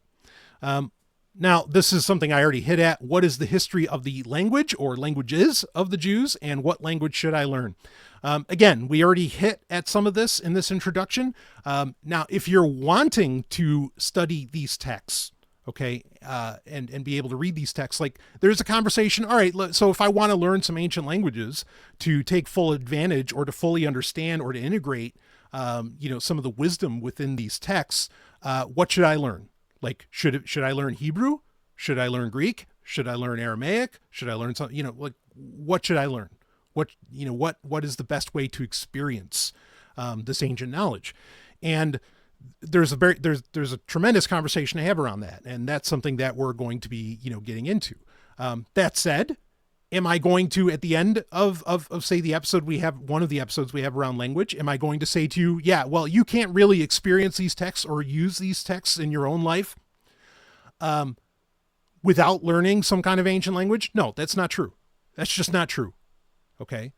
Now, this is something I already hit at. What is the history of the language or languages of the Jews, and what language should I learn? Again, we already hit at some of this in this introduction. Now, if you're wanting to study these texts, okay, and be able to read these texts, like there's a conversation. All right, so if I want to learn some ancient languages to take full advantage or to fully understand or to integrate, some of the wisdom within these texts, what should I learn? Like, should I learn Hebrew? Should I learn Greek? Should I learn Aramaic? Should I learn something, like what should I learn? What is the best way to experience this ancient knowledge? And there's a tremendous conversation to have around that. And that's something that we're going to be, getting into. That said, am I going to, at the end of say one of the episodes we have around language, am I going to say to you, yeah, well, you can't really experience these texts or use these texts in your own life without learning some kind of ancient language? No, that's not true. That's just not true. Okay.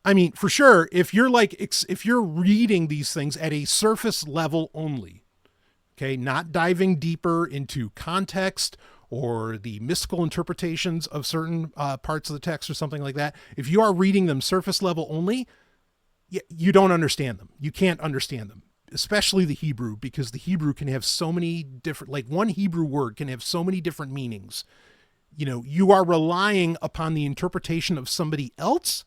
I mean, for sure, if you're reading these things at a surface level only, okay, not diving deeper into context or the mystical interpretations of certain parts of the text or something like that, if you are reading them surface level only, you don't understand them. You can't understand them, especially the Hebrew, because the Hebrew can have so many different, like one Hebrew word can have so many different meanings. You are relying upon the interpretation of somebody else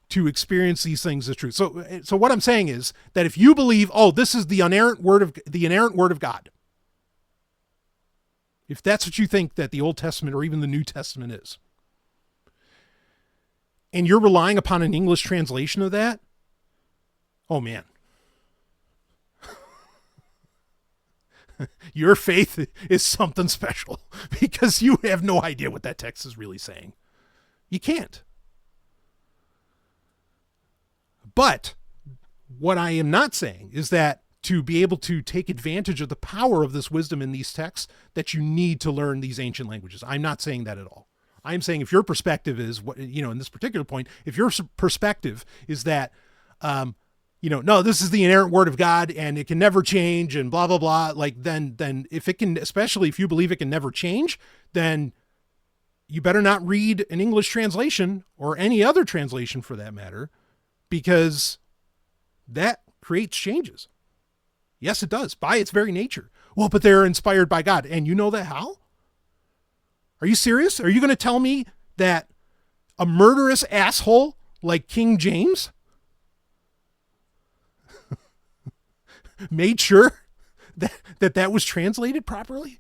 to experience these things as truth. So what I'm saying is that if you believe, oh, this is the inerrant word of God, if that's what you think that the Old Testament or even the New Testament is, and you're relying upon an English translation of that, oh man, your faith is something special, because you have no idea what that text is really saying. You can't. But what I am not saying is that to be able to take advantage of the power of this wisdom in these texts, that you need to learn these ancient languages. I'm not saying that at all. I'm saying if your perspective is what, in this particular point, if your perspective is that, no, this is the inerrant word of God and it can never change and blah, blah, blah. Like then if it can, especially if you believe it can never change, then you better not read an English translation or any other translation for that matter, because that creates changes. Yes, it does, by its very nature. Well, but they're inspired by God. And you know that how? Are you serious? Are you going to tell me that a murderous asshole like King James made sure that was translated properly?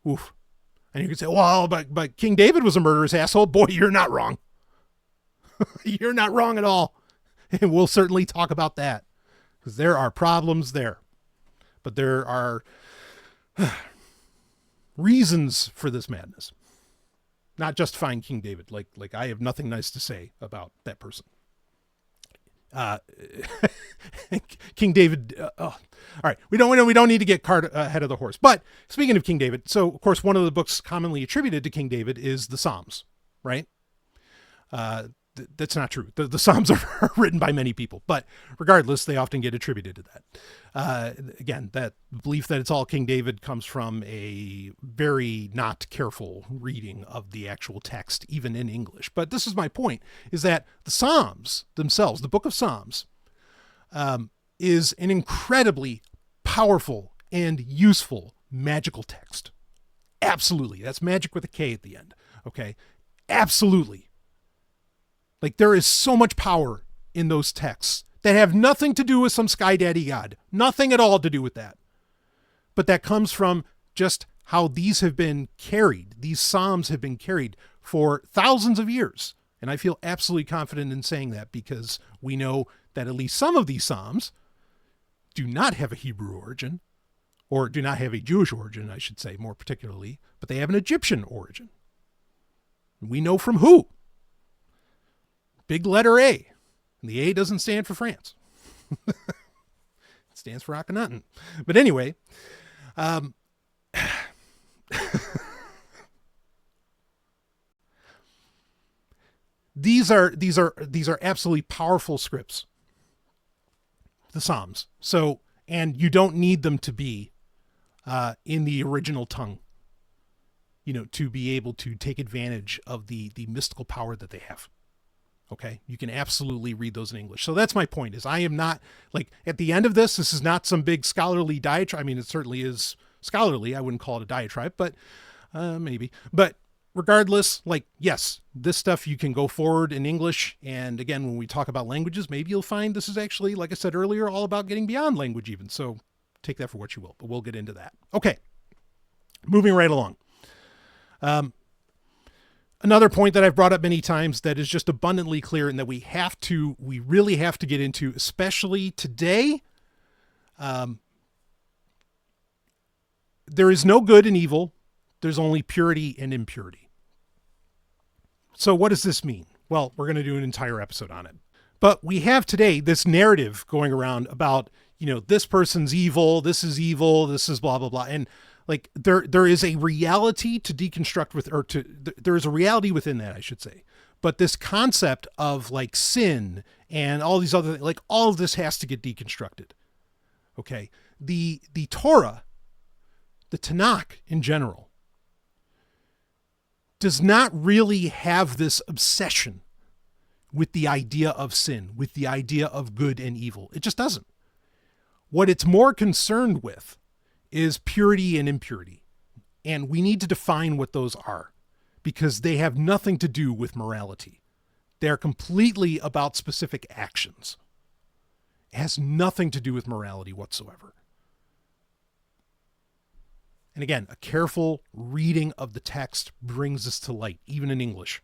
Oof. And you can say, well, but King David was a murderous asshole. Boy, you're not wrong. You're not wrong at all. And we'll certainly talk about that, because there are problems there. But there are reasons for this madness. Not justifying King David. Like I have nothing nice to say about that person. King David. All right, we don't need to get cart ahead of the horse. But speaking of King David, so of course one of the books commonly attributed to King David is the Psalms, right? That's not true. The Psalms are written by many people, but regardless, they often get attributed to that. Again, that belief that it's all King David comes from a very not careful reading of the actual text, even in English. But this is my point, is that the Psalms themselves, the book of Psalms, is an incredibly powerful and useful magical text. Absolutely. That's magic with a K at the end. Okay. Absolutely. Like, there is so much power in those texts that have nothing to do with some sky daddy God. Nothing at all to do with that. But that comes from just how these have been carried. These Psalms have been carried for thousands of years. And I feel absolutely confident in saying that, because we know that at least some of these Psalms do not have a Hebrew origin, or do not have a Jewish origin, I should say, more particularly, but they have an Egyptian origin. We know from who? Big letter A. And the A doesn't stand for France. It stands for Akhenaten. But anyway, these are absolutely powerful scripts, the Psalms. So, and you don't need them to be in the original tongue, to be able to take advantage of the mystical power that they have. Okay, you can absolutely read those in English. So that's my point, is I am not, like, at the end of this is not some big scholarly diatribe. I mean, it certainly is scholarly. I wouldn't call it a diatribe, but maybe. But regardless, like, yes, this stuff you can go forward in English. And again, when we talk about languages, maybe you'll find this is actually, like I said earlier, all about getting beyond language even. So take that for what you will, but we'll get into that. Okay, moving right along. Another point that I've brought up many times that is just abundantly clear and that we really have to get into, especially today. There is no good and evil. There's only purity and impurity. So what does this mean? Well, we're going to do an entire episode on it. But we have today this narrative going around about, this person's evil, this is blah, blah, blah. And like there is a reality to deconstruct with, there is a reality within that, I should say. But this concept of like sin and all these other, like all of this has to get deconstructed. Okay. The Torah, the Tanakh in general, does not really have this obsession with the idea of sin, with the idea of good and evil. It just doesn't. What it's more concerned with is purity and impurity. And we need to define what those are, because they have nothing to do with morality. They're completely about specific actions. It has nothing to do with morality whatsoever. And again, a careful reading of the text brings this to light, even in English.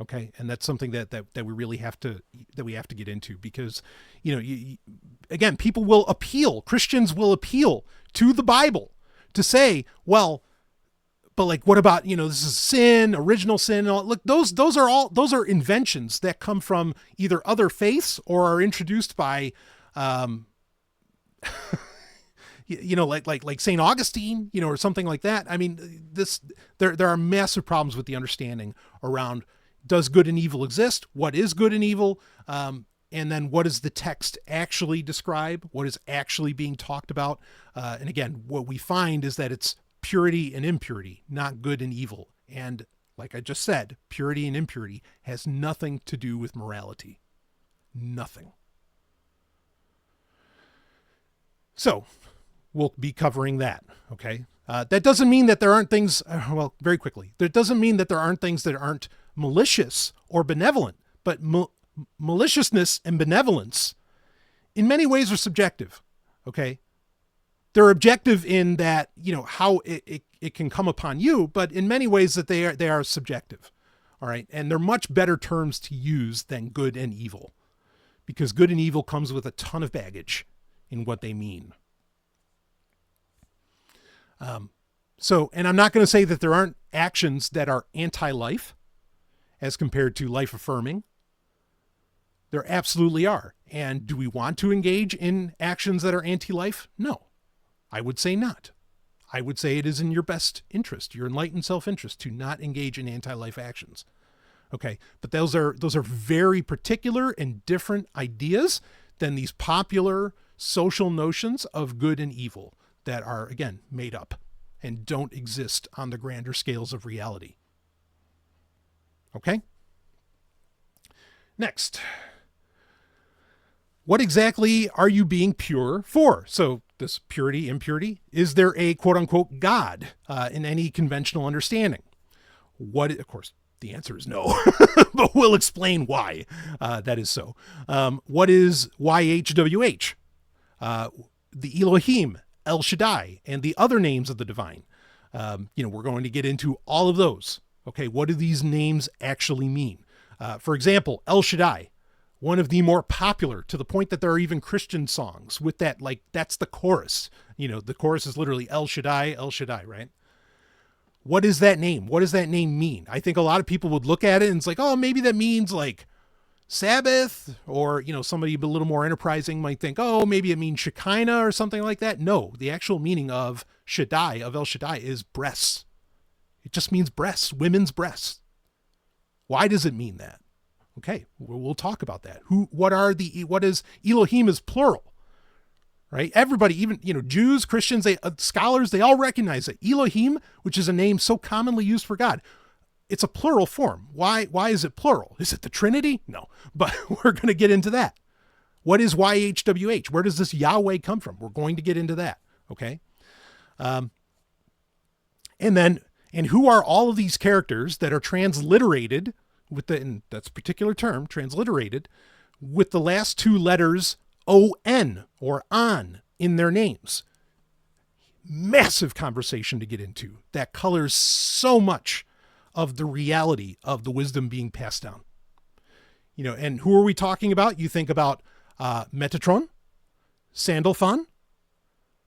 Okay, and that's something that we really have to get into, because again, people will appeal, Christians will appeal to the Bible to say, well, but like, what about, this is sin, original sin, and all. Look, those are inventions that come from either other faiths or are introduced by like St. Augustine, or something like that. I mean, there are massive problems with the understanding around, does good and evil exist? What is good and evil? And then what does the text actually describe? What is actually being talked about? And again, what we find is that it's purity and impurity, not good and evil. And like I just said, purity and impurity has nothing to do with morality. Nothing. So we'll be covering that. Okay. That doesn't mean that there aren't things, very quickly, that doesn't mean that there aren't things that aren't malicious or benevolent, but maliciousness and benevolence in many ways are subjective. Okay. They're objective in that, how it can come upon you, but in many ways that they are subjective. All right. And they're much better terms to use than good and evil, because good and evil comes with a ton of baggage in what they mean. And I'm not going to say that there aren't actions that are anti-life as compared to life-affirming. There absolutely are. And do we want to engage in actions that are anti-life? No, I would say not. I would say it is in your best interest, your enlightened self-interest, to not engage in anti-life actions. Okay, but those are very particular and different ideas than these popular social notions of good and evil that are, again, made up and don't exist on the grander scales of reality. Okay? Next. What exactly are you being pure for? So this purity, impurity, is there a quote unquote God in any conventional understanding? Of course, the answer is no, but we'll explain why that is so. What is YHWH? The Elohim, El Shaddai, and the other names of the divine. We're going to get into all of those. Okay, what do these names actually mean? For example, El Shaddai, one of the more popular, to the point that there are even Christian songs with that, like, that's the chorus. The chorus is literally El Shaddai, right? What is that name? What does that name mean? I think a lot of people would look at it and it's like, oh, maybe that means like Sabbath, or, somebody a little more enterprising might think, oh, maybe it means Shekinah or something like that. No, the actual meaning of Shaddai, of El Shaddai, is breasts. It just means breasts, women's breasts. Why does it mean that? Okay, we'll talk about that. What is Elohim is plural, right? Everybody, even, Jews, Christians, scholars, they all recognize it. Elohim, which is a name so commonly used for God, it's a plural form. Why is it plural? Is it the Trinity? No, but we're going to get into that. What is YHWH? Where does this Yahweh come from? We're going to get into that. Okay. And who are all of these characters that are transliterated and that's a particular term, transliterated with the last two letters O-N or on in their names? Massive conversation to get into that colors so much of the reality of the wisdom being passed down. And who are we talking about? You think about Metatron, Sandalphon,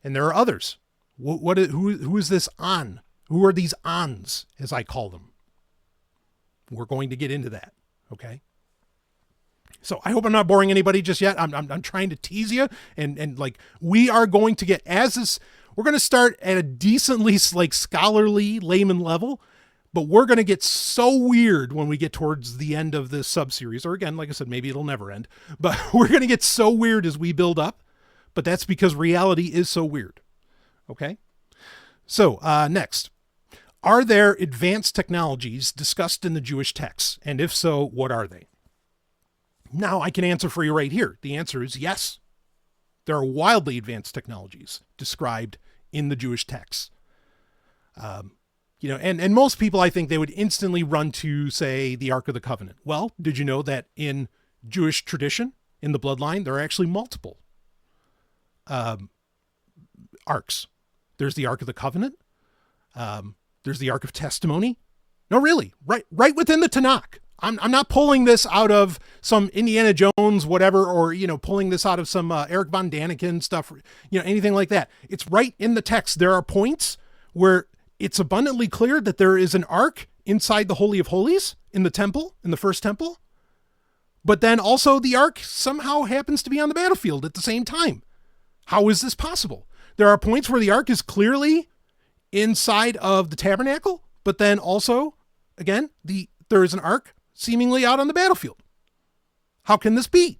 and there are others. Who is this on? Who are these ons, as I call them? We're going to get into that. Okay. So I hope I'm not boring anybody just yet. I'm trying to tease you and like we are going to get we're going to start at a decently like scholarly layman level, but we're going to get so weird when we get towards the end of this sub-series, or again, like I said, maybe it'll never end, but we're going to get so weird as we build up, but that's because reality is so weird. Okay. So next. Are there advanced technologies discussed in the Jewish texts? And if so, what are they? Now I can answer for you right here. The answer is yes. There are wildly advanced technologies described in the Jewish texts. And most people, I think they would instantly run to, say, the Ark of the Covenant. Well, did you know that in Jewish tradition, in the bloodline, there are actually multiple arks? There's the Ark of the Covenant. There's the Ark of Testimony. No, really, right within the Tanakh. I'm not pulling this out of some Indiana Jones, whatever, or, pulling this out of some Eric von Daniken stuff, anything like that. It's right in the text. There are points where it's abundantly clear that there is an ark inside the Holy of Holies in the temple, in the first temple. But then also the ark somehow happens to be on the battlefield at the same time. How is this possible? There are points where the ark is clearly inside of the tabernacle, but then also, again, there is an ark seemingly out on the battlefield. How can this be?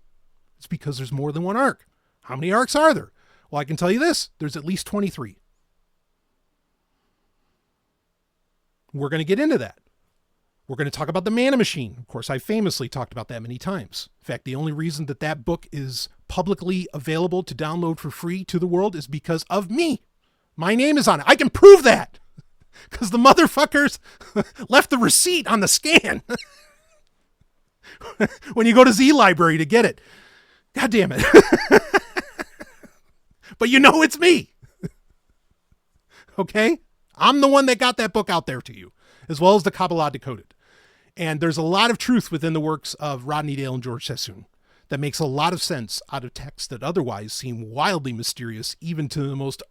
It's because there's more than one ark. How many arks are there? Well, I can tell you this, there's at least 23. We're going to get into that. We're going to talk about the manna machine. Of course, I famously talked about that many times. In fact, the only reason that book is publicly available to download for free to the world is because of me. My name is on it. I can prove that because the motherfuckers left the receipt on the scan when you go to Z Library to get it. God damn it. But it's me. Okay? I'm the one that got that book out there to you, as well as the Kabbalah Decoded. And there's a lot of truth within the works of Rodney Dale and George Sassoon that makes a lot of sense out of texts that otherwise seem wildly mysterious, even to the most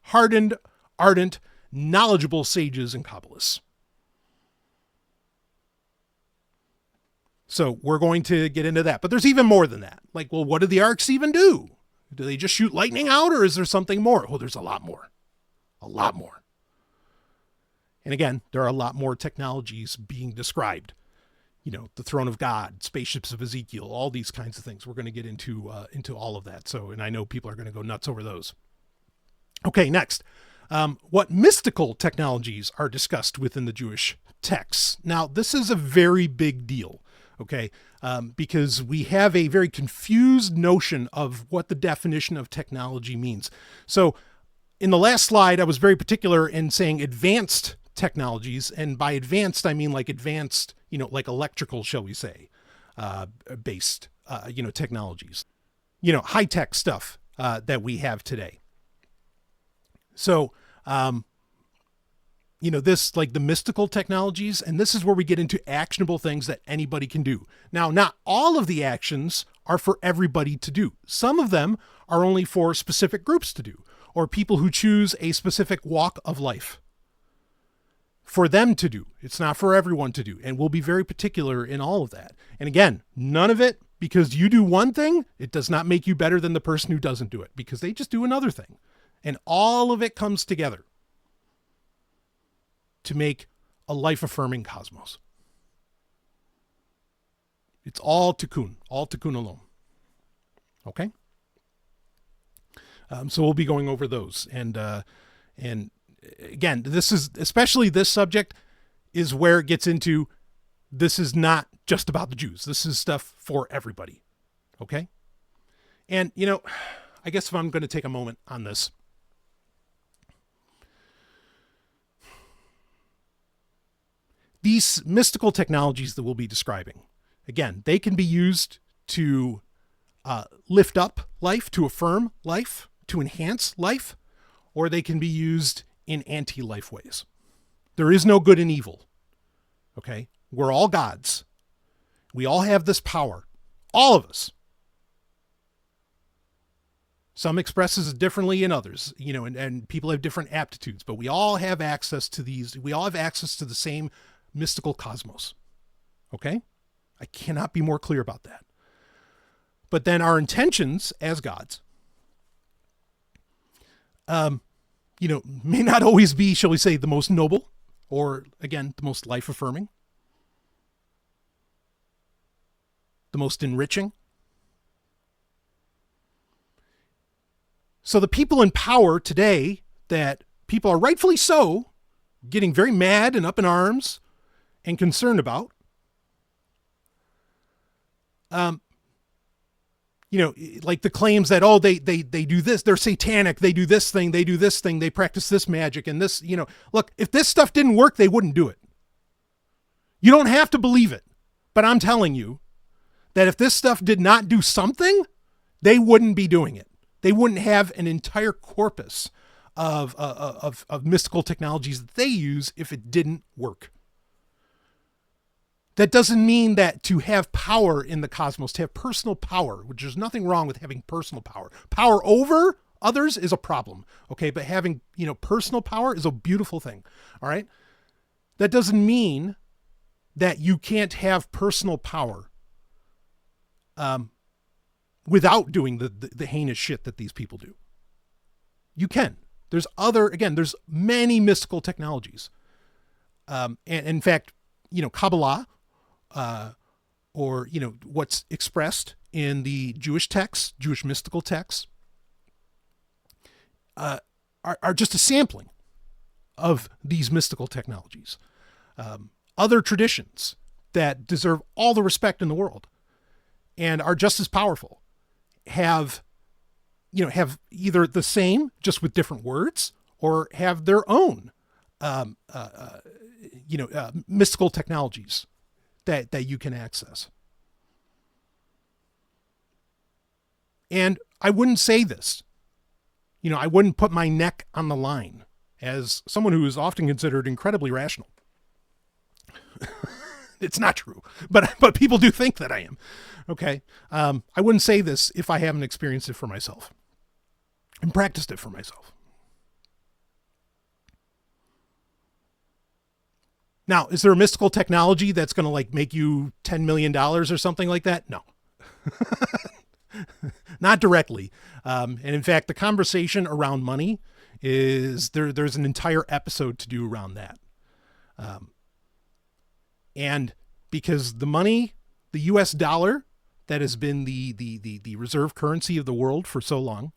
hardened, ardent, knowledgeable sages and Kabbalists. So we're going to get into that. But there's even more than that. Like, well, what do the arcs even do? Do they just shoot lightning out, or is there something more? Oh, there's a lot more. A lot more. And again, there are a lot more technologies being described. The throne of God, spaceships of Ezekiel, all these kinds of things. We're going to get into all of that. So, and I know people are going to go nuts over those. Okay, next. What mystical technologies are discussed within the Jewish texts? Now, this is a very big deal, okay? Because we have a very confused notion of what the definition of technology means. So in the last slide, I was very particular in saying advanced technologies. And by advanced, I mean like advanced, like electrical, shall we say, based, technologies, high-tech stuff that we have today. So, this, like the mystical technologies, and this is where we get into actionable things that anybody can do. Now, not all of the actions are for everybody to do. Some of them are only for specific groups to do, or people who choose a specific walk of life for them to do. It's not for everyone to do. And we'll be very particular in all of that. And again, none of it, because you do one thing, it does not make you better than the person who doesn't do it, because they just do another thing. And all of it comes together to make a life-affirming cosmos. It's all tikkun alone. Okay. So we'll be going over those, and again, this is especially this subject is where it gets into. This is not just about the Jews. This is stuff for everybody. Okay. And I guess if I'm going to take a moment on this, these mystical technologies that we'll be describing, again, they can be used to lift up life, to affirm life, to enhance life, or they can be used in anti-life ways. There is no good and evil. Okay? We're all gods. We all have this power. All of us. Some expresses it differently in others, and people have different aptitudes, but we all have access to these. We all have access to the same mystical cosmos. Okay? I cannot be more clear about that. But then our intentions as gods, may not always be, shall we say, the most noble, or again, the most life-affirming, the most enriching. So the people in power today, that people are rightfully so getting very mad and up in arms and concerned about, like the claims that, they do this, they're satanic, they do this thing, they practice this magic and this, look, if this stuff didn't work, they wouldn't do it. You don't have to believe it, but I'm telling you that if this stuff did not do something, they wouldn't be doing it. They wouldn't have an entire corpus of mystical technologies that they use if it didn't work. That doesn't mean that to have power in the cosmos, to have personal power, which there's nothing wrong with having personal power. Power over others is a problem, okay? But having, personal power is a beautiful thing, all right? That doesn't mean that you can't have personal power without doing the heinous shit that these people do. You can. There's many mystical technologies. And in fact, Kabbalah, or what's expressed in the Jewish texts, Jewish mystical texts, are just a sampling of these mystical technologies. Other traditions that deserve all the respect in the world and are just as powerful have either the same, just with different words, or have their own, mystical technologies that you can access. And I wouldn't say this, I wouldn't put my neck on the line as someone who is often considered incredibly rational. It's not true, but people do think that I am. Okay. I wouldn't say this if I haven't experienced it for myself and practiced it for myself. Now, is there a mystical technology that's going to make you $10 million or something like that? No, not directly. And in fact, the conversation around money is there's an entire episode to do around that. And because the money, the US dollar, that has been the reserve currency of the world for so long,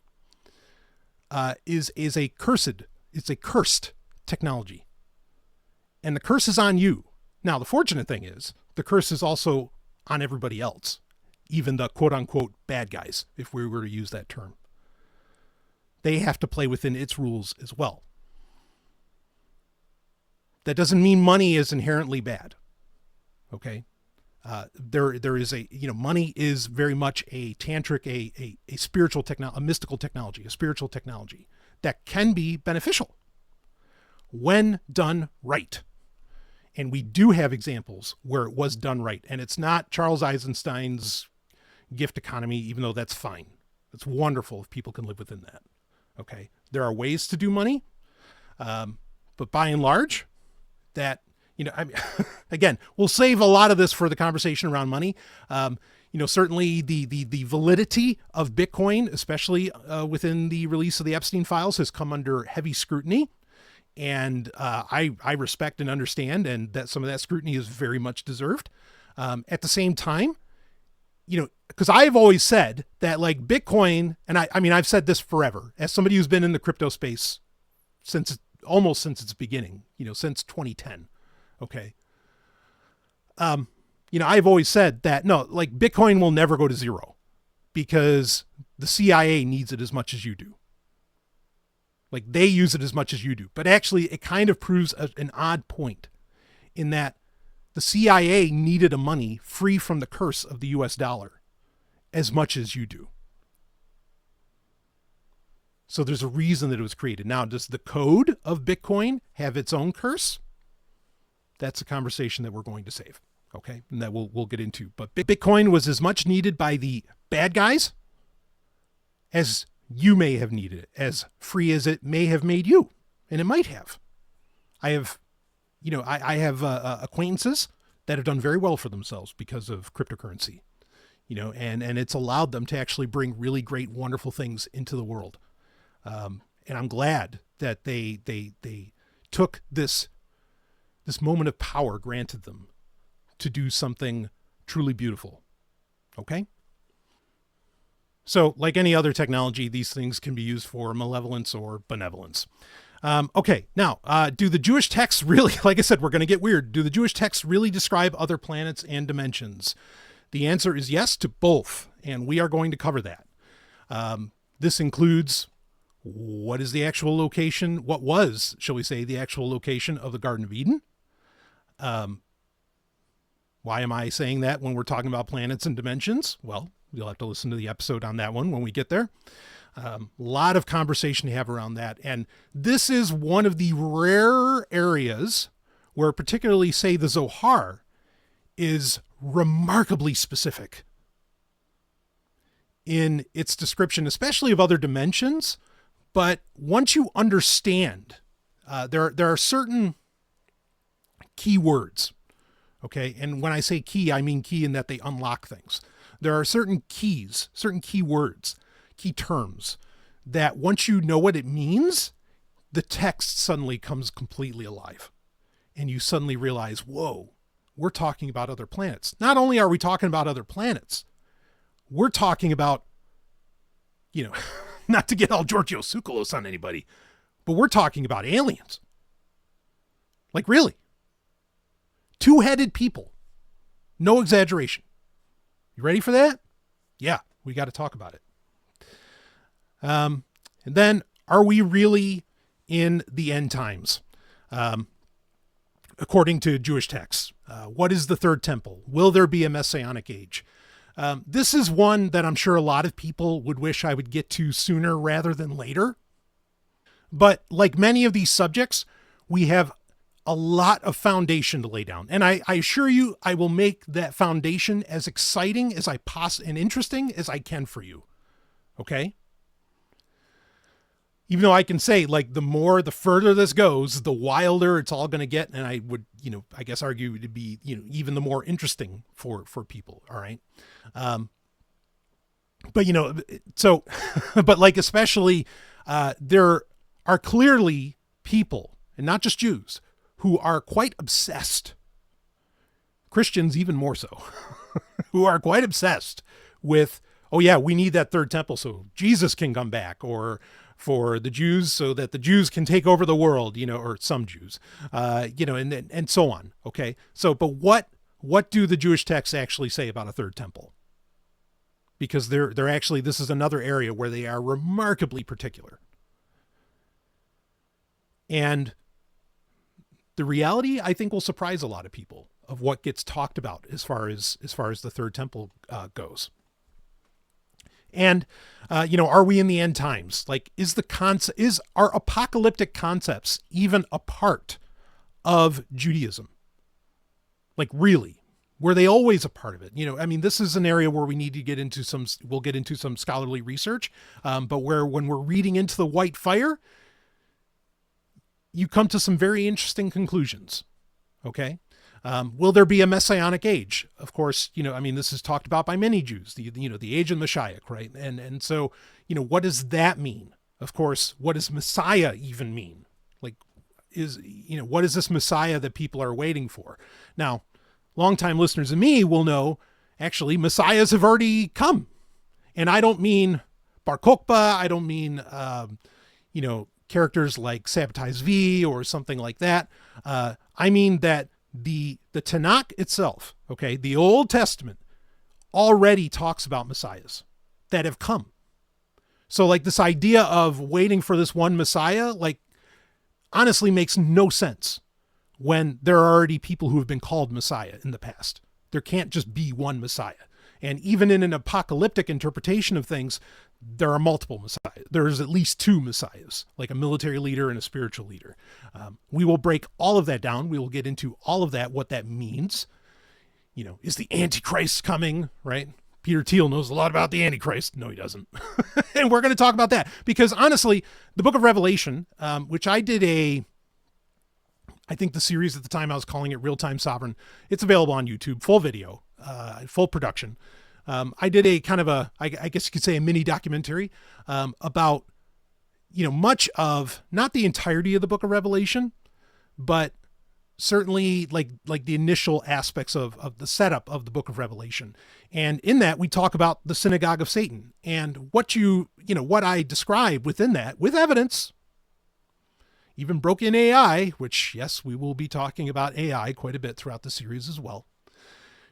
is a cursed technology. And the curse is on you. Now, the fortunate thing is the curse is also on everybody else, even the quote unquote bad guys, if we were to use that term. They have to play within its rules as well. That doesn't mean money is inherently bad. Okay. There is money is very much a tantric, a spiritual technology, a mystical technology, a spiritual technology that can be beneficial when done right. And we do have examples where it was done right. And it's not Charles Eisenstein's gift economy, even though that's fine. It's wonderful if people can live within that. Okay. There are ways to do money. But by and large, that, again, we'll save a lot of this for the conversation around money. Certainly the validity of Bitcoin, especially within the release of the Epstein files, has come under heavy scrutiny. And I respect and understand, and that some of that scrutiny is very much deserved. At the same time, because I've always said that like Bitcoin, and I mean, I've said this forever as somebody who's been in the crypto space almost since its beginning, since 2010. Okay. I've always said that no, like Bitcoin will never go to zero because the CIA needs it as much as you do. Like they use it as much as you do, but actually it kind of proves an odd point in that the CIA needed a money free from the curse of the US dollar as much as you do. So there's a reason that it was created. Now, does the code of Bitcoin have its own curse? That's a conversation that we're going to save. Okay. And that we'll get into, but Bitcoin was as much needed by the bad guys as you may have needed it, as free as it may have made you. And it might have. I have acquaintances that have done very well for themselves because of cryptocurrency, and it's allowed them to actually bring really great, wonderful things into the world. And I'm glad that they took this moment of power granted them to do something truly beautiful. Okay. So like any other technology, these things can be used for malevolence or benevolence. Okay, now, do the Jewish texts really, like I said, we're going to get weird. Do the Jewish texts really describe other planets and dimensions? The answer is yes to both, and we are going to cover that. This includes what is the actual location, what was, shall we say, the actual location of the Garden of Eden? Why am I saying that when we're talking about planets and dimensions? Well, you'll have to listen to the episode on that one when we get there. A lot of conversation to have around that. And this is one of the rare areas where particularly, say, the Zohar is remarkably specific in its description, especially of other dimensions. But once you understand, there are certain key words. Okay. And when I say key, I mean key in that they unlock things. There are certain keys, certain key words, key terms that once you know what it means, the text suddenly comes completely alive and you suddenly realize, whoa, we're talking about other planets. Not only are we talking about other planets, we're talking about, not to get all Giorgio Tsoukalos on anybody, but we're talking about aliens. Like really. Two-headed people. No exaggeration. You ready for that? Yeah, we got to talk about it. And then, are we really in the end times? According to Jewish texts, what is the third temple? Will there be a messianic age? This is one that I'm sure a lot of people would wish I would get to sooner rather than later. But like many of these subjects, we have a lot of foundation to lay down. And I assure you, I will make that foundation as exciting as and interesting as I can for you. Okay? Even though I can say, like, the further this goes, the wilder it's all going to get. And I would, I guess argue to be, even the more interesting for people. All right. But, so, but like, especially, there are clearly people, and not just Jews, who are quite obsessed, Christians even more so, who are quite obsessed with, oh yeah, we need that third temple so Jesus can come back, or for the Jews so that the Jews can take over the world, or some Jews, and so on. Okay. So, but what do the Jewish texts actually say about a third temple? Because they're actually, this is another area where they are remarkably particular. And the reality, I think, will surprise a lot of people of what gets talked about as far as the third temple goes. And, are we in the end times? Like, are apocalyptic concepts even a part of Judaism? Like, really? Were they always a part of it? This is an area where we need to we'll get into some scholarly research, but when we're reading Into the White Fire, you come to some very interesting conclusions. Okay. Will there be a messianic age? Of course, this is talked about by many Jews, the age of Messiah, right? And so, what does that mean? Of course, what does Messiah even mean? Like, what is this Messiah that people are waiting for? Now, longtime listeners of me will know, actually, messiahs have already come. And I don't mean Bar Kokhba. I don't mean, characters like Sabbatai Zvi or something like that. I mean that the Tanakh itself, okay, the Old Testament already talks about messiahs that have come. So like this idea of waiting for this one messiah, like honestly makes no sense when there are already people who have been called messiah in the past. There can't just be one messiah. And even in an apocalyptic interpretation of things, there are multiple messiahs. There's at least two messiahs, like a military leader and a spiritual leader. We will break all of that down. We will get into all of that, what that means. Is the Antichrist coming, right? Peter Thiel knows a lot about the Antichrist. No, he doesn't. And we're going to talk about that because honestly, the book of Revelation, which I did I think the series at the time I was calling it Real Time Sovryn. It's available on YouTube, full video, full production. I did a kind of I guess you could say a mini documentary about, much of, not the entirety of the book of Revelation, but certainly like the initial aspects of the setup of the book of Revelation. And in that we talk about the synagogue of Satan and what I describe within that with evidence, even broken AI, which yes, we will be talking about AI quite a bit throughout the series as well.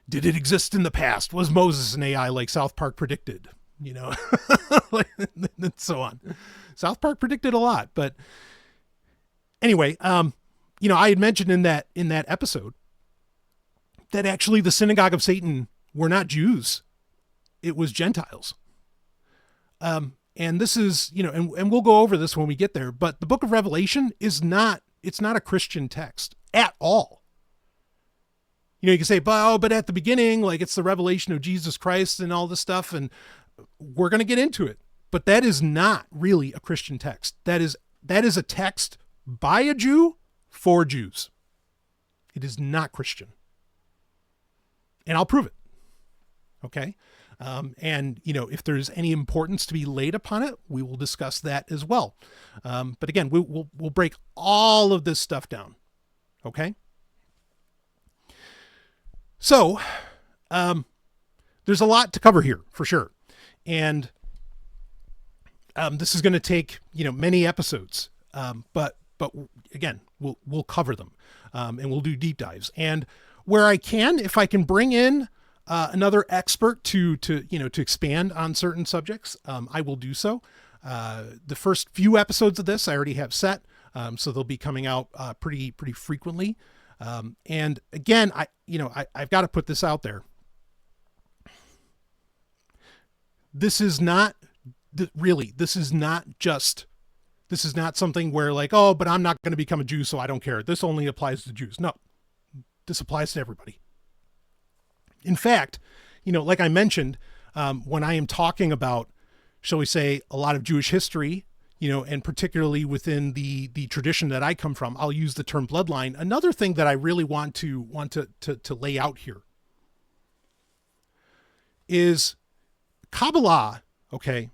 Did it exist in the past? Was Moses an AI like South Park predicted? And so on. South Park predicted a lot, but anyway, I had mentioned in that episode that actually the synagogue of Satan were not Jews. It was Gentiles. And this is, and we'll go over this when we get there, but the book of Revelation it's not a Christian text at all. You can say, but at the beginning, like it's the revelation of Jesus Christ and all this stuff. And we're going to get into it, but that is not really a Christian text. That is a text by a Jew for Jews. It is not Christian. And I'll prove it. Okay. And if there's any importance to be laid upon it, we will discuss that as well. But again, we'll break all of this stuff down. Okay. So, there's a lot to cover here for sure. And, this is going to take, many episodes. But again, we'll cover them, and we'll do deep dives. And where I can, if I can bring in, another expert to expand on certain subjects, I will do so. The first few episodes of this I already have set, so they'll be coming out pretty frequently. And again, I've got to put this out there. This is not something where like, oh, but I'm not going to become a Jew, so I don't care. This only applies to Jews. No, this applies to everybody. In fact, like I mentioned, when I am talking about, shall we say, a lot of Jewish history, and particularly within the tradition that I come from, I'll use the term bloodline. Another thing that I really want to lay out here is Kabbalah, okay?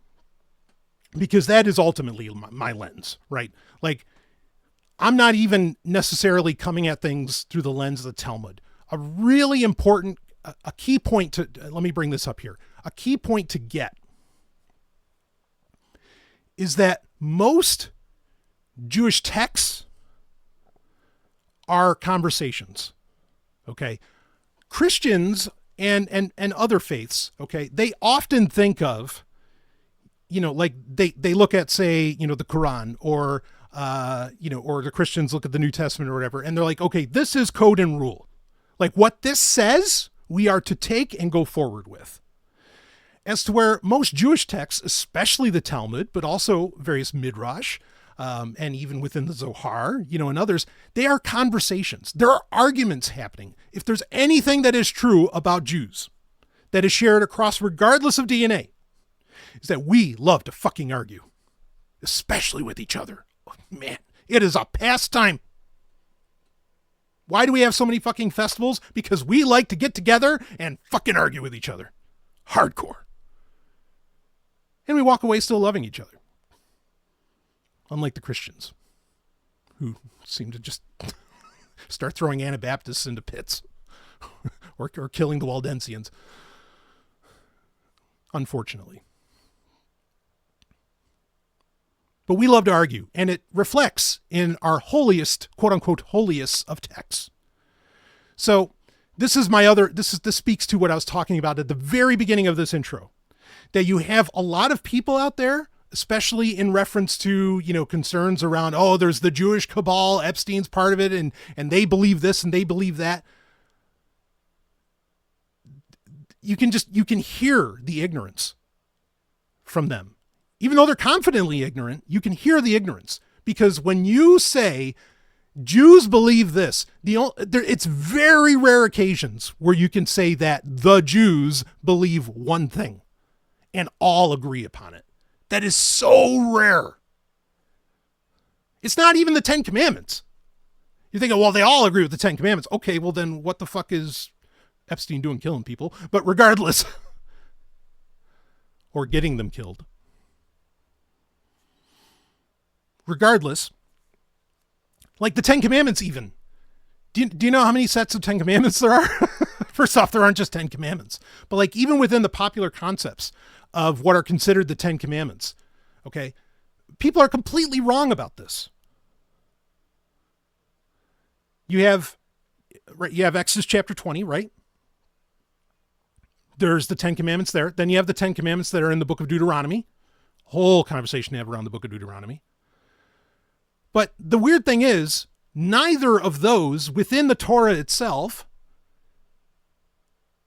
Because that is ultimately my lens, right? Like, I'm not even necessarily coming at things through the lens of the Talmud. A really important, a key point let me bring this up here. A key point to get is that most Jewish texts are conversations, okay? Christians and other faiths, okay, they often think of, like they look at, say, the Quran or the Christians look at the New Testament or whatever, and they're like, okay, this is code and rule. Like what this says, we are to take and go forward with. As to where most Jewish texts, especially the Talmud, but also various Midrash, and even within the Zohar, and others, they are conversations. There are arguments happening. If there's anything that is true about Jews that is shared across regardless of DNA, is that we love to fucking argue, especially with each other. Oh, man, it is a pastime. Why do we have so many fucking festivals? Because we like to get together and fucking argue with each other. Hardcore. And we walk away still loving each other. Unlike the Christians, who seem to just start throwing Anabaptists into pits or killing the Waldensians. unfortunately. But we love to argue, and it reflects in our holiest, quote unquote, holiest of texts. So this speaks to what I was talking about at the very beginning of this intro, that you have a lot of people out there, especially in reference to, concerns around, oh, there's the Jewish cabal, Epstein's part of it, and they believe this and they believe that. You can hear the ignorance from them. Even though they're confidently ignorant, you can hear the ignorance, because when you say Jews believe this, it's very rare occasions where you can say that the Jews believe one thing and all agree upon it. That is so rare. It's not even the Ten Commandments. You're thinking, well, they all agree with the Ten Commandments. Okay, well then what the fuck is Epstein doing killing people? But regardless, or getting them killed. Regardless, like the Ten Commandments even. Do you know how many sets of Ten Commandments there are? First off, there aren't just 10 commandments. But like even within the popular concepts of what are considered the 10 commandments, okay, people are completely wrong about this. You have Exodus chapter 20, right? There's the 10 commandments there. Then you have the 10 commandments that are in the book of Deuteronomy. Whole conversation to have around the book of Deuteronomy. But the weird thing is, neither of those within the Torah itself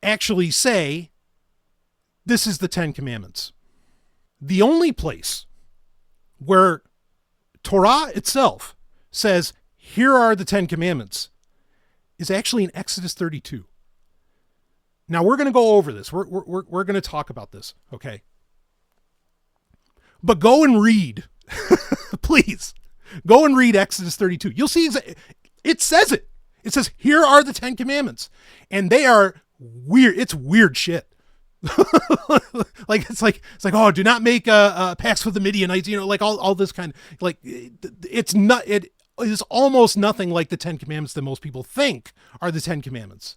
actually say, this is the 10 commandments. The only place where Torah itself says, here are the 10 commandments, is actually in Exodus 32. Now we're going to go over this. We're going to talk about this. Okay. But go and read, please. Go and read Exodus 32. You'll see it says it. It says, here are the 10 commandments. And they are weird. It's weird shit. It's like, oh, do not make a pacts with the Midianites, like all this kind of, like, it is almost nothing like the 10 commandments that most people think are the 10 commandments.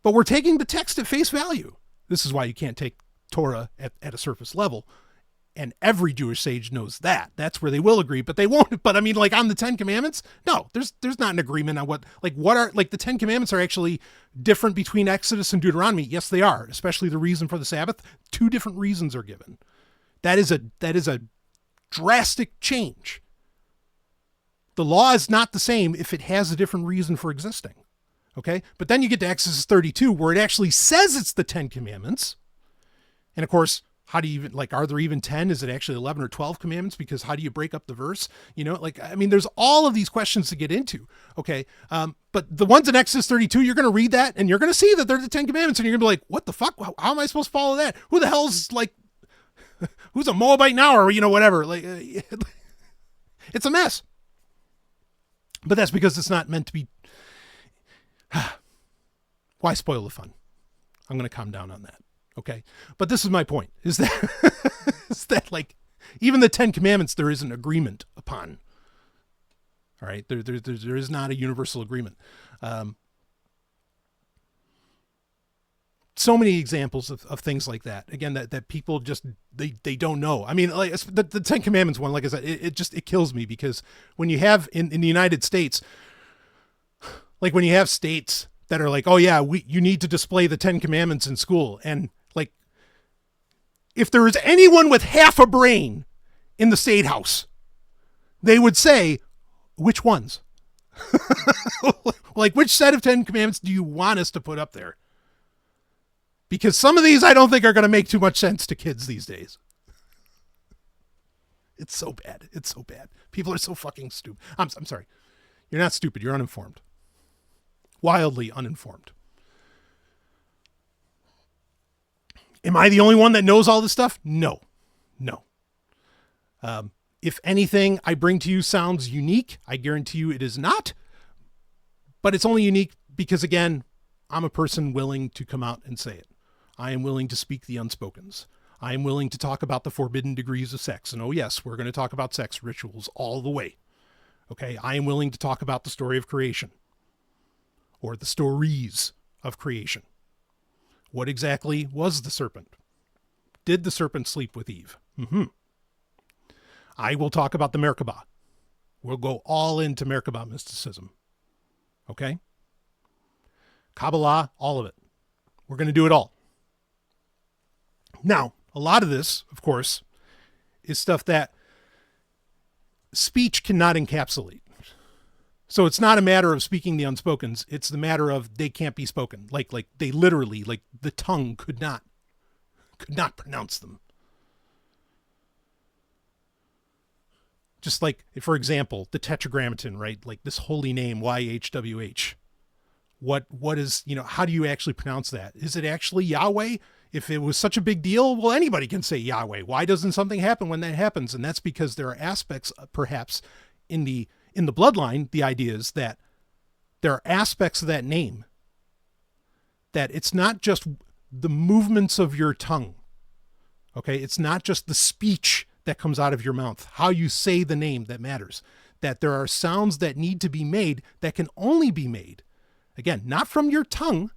But we're taking the text at face value. This is why you can't take Torah at a surface level. And every Jewish sage knows that. That's where they will agree, but they won't. But I mean, like on the 10 commandments, no, there's not an agreement on what are, like the 10 commandments are actually different between Exodus and Deuteronomy. Yes, they are, especially the reason for the Sabbath. 2 different reasons are given. That is a drastic change. The law is not the same if it has a different reason for existing. Okay. But then you get to Exodus 32, where it actually says it's the 10 commandments. And of course, how do you even, like, are there even 10? Is it actually 11 or 12 commandments? Because how do you break up the verse? There's all of these questions to get into. Okay. But the ones in Exodus 32, you're going to read that and you're going to see that they're the 10 commandments, and you're going to be like, what the fuck? How am I supposed to follow that? Who the hell's like, who's a Moabite now? Or, whatever. Like, it's a mess. But that's because it's not meant to be. Why spoil the fun? I'm going to calm down on that. Okay. But this is my point, is that, like, even the 10 commandments, there is an agreement upon. All right. There is not a universal agreement. So many examples of things like that. Again, that people just, they don't know. I mean, like the 10 commandments one, like I said, it kills me, because when you have in the United States, like when you have states that are like, oh yeah, you need to display the 10 commandments in school. And like, if there is anyone with half a brain in the state house, they would say, which ones? Like, which set of 10 commandments do you want us to put up there? Because some of these I don't think are going to make too much sense to kids these days. It's so bad. It's so bad. People are so fucking stupid. I'm sorry. You're not stupid. You're uninformed. Wildly uninformed. Am I the only one that knows all this stuff? No. If anything I bring to you sounds unique, I guarantee you it is not. But it's only unique because, again, I'm a person willing to come out and say it. I am willing to speak the unspokens. I am willing to talk about the forbidden degrees of sex. And oh yes, we're going to talk about sex rituals all the way. Okay. I am willing to talk about the story of creation, or the stories of creation. What exactly was the serpent? Did the serpent sleep with Eve? I will talk about the Merkabah. We'll go all into Merkabah mysticism. Okay? Kabbalah, all of it. We're going to do it all. Now, a lot of this, of course, is stuff that speech cannot encapsulate. So it's not a matter of speaking the unspokens. It's the matter of they can't be spoken. Like they literally, like the tongue could not pronounce them. Just like, for example, the Tetragrammaton, right? Like this holy name, YHWH. What is, how do you actually pronounce that? Is it actually Yahweh? If it was such a big deal, well, anybody can say Yahweh. Why doesn't something happen when that happens? And that's because there are aspects, perhaps, in the bloodline. The idea is that there are aspects of that name that it's not just the movements of your tongue. Okay, it's not just the speech that comes out of your mouth, how you say the name that matters. That there are sounds that need to be made that can only be made, again, not from your tongue,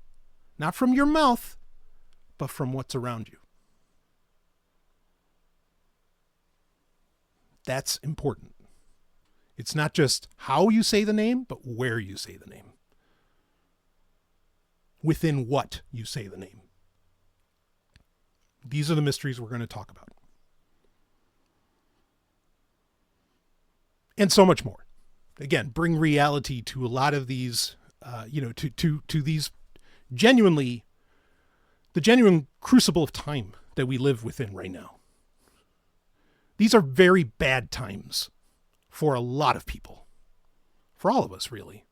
not from your mouth, but from what's around you. That's important. It's not just how you say the name, but where you say the name. Within what you say the name. These are the mysteries we're going to talk about. And so much more. Again, bring reality to a lot of these, to these genuinely, the genuine crucible of time that we live within right now. These are very bad times for a lot of people. For all of us, really.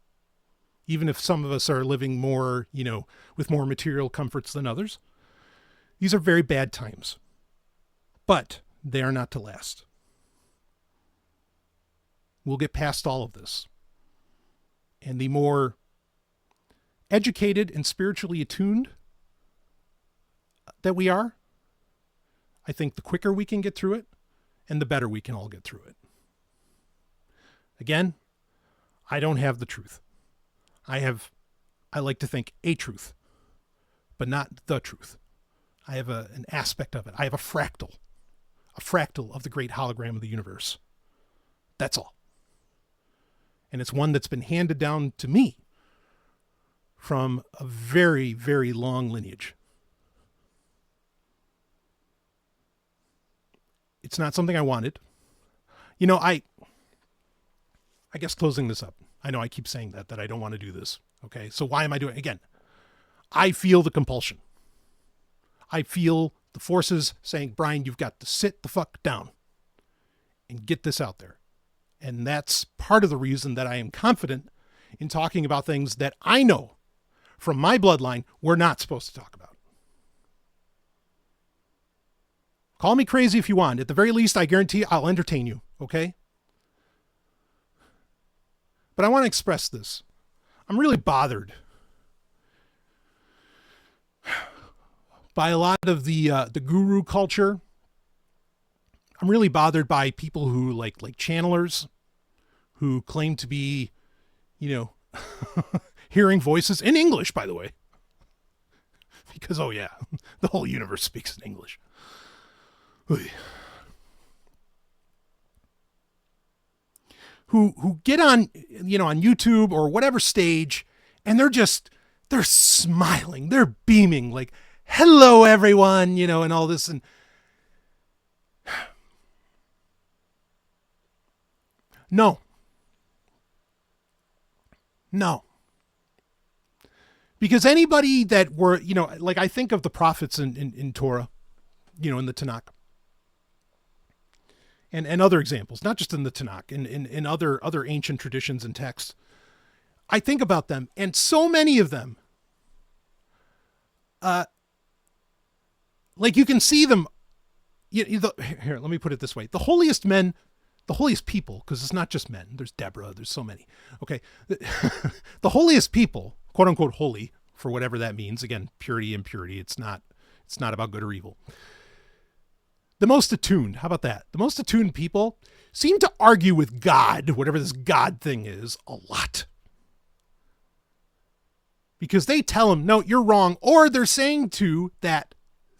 Even if some of us are living more, with more material comforts than others. These are very bad times. But they are not to last. We'll get past all of this. And the more educated and spiritually attuned that we are, I think the quicker we can get through it and the better we can all get through it. Again, I don't have the truth. I like to think a truth, but not the truth. I have an aspect of it. I have a fractal of the great hologram of the universe. That's all. And it's one that's been handed down to me from a very, very long lineage. It's not something I wanted. I guess closing this up. I know I keep saying that I don't want to do this. Okay, so why am I doing it? Again, I feel the compulsion. I feel the forces saying, Brian, you've got to sit the fuck down and get this out there. And that's part of the reason that I am confident in talking about things that I know from my bloodline we're not supposed to talk about. Call me crazy if you want. At the very least, I guarantee I'll entertain you, okay? But I want to express this. I'm really bothered by a lot of the guru culture. I'm really bothered by people who like channelers who claim to be, hearing voices in English, by the way. Because, oh yeah, the whole universe speaks in English. Who get on, on YouTube or whatever stage, and they're smiling, they're beaming, like, hello everyone, and all this. And no. Because anybody that were, I think of the prophets in Torah, in the Tanakh. And other examples, not just in the Tanakh, in other ancient traditions and texts. I think about them, and so many of them, you can see them. Here, let me put it this way: the holiest men, the holiest people, because it's not just men. There's Deborah. There's so many. Okay, the holiest people, quote unquote, holy, for whatever that means. Again, purity, impurity. It's not about good or evil. The most attuned, how about that? The most attuned people seem to argue with God, whatever this God thing is, a lot. Because they tell him, no, you're wrong. Or they're saying to that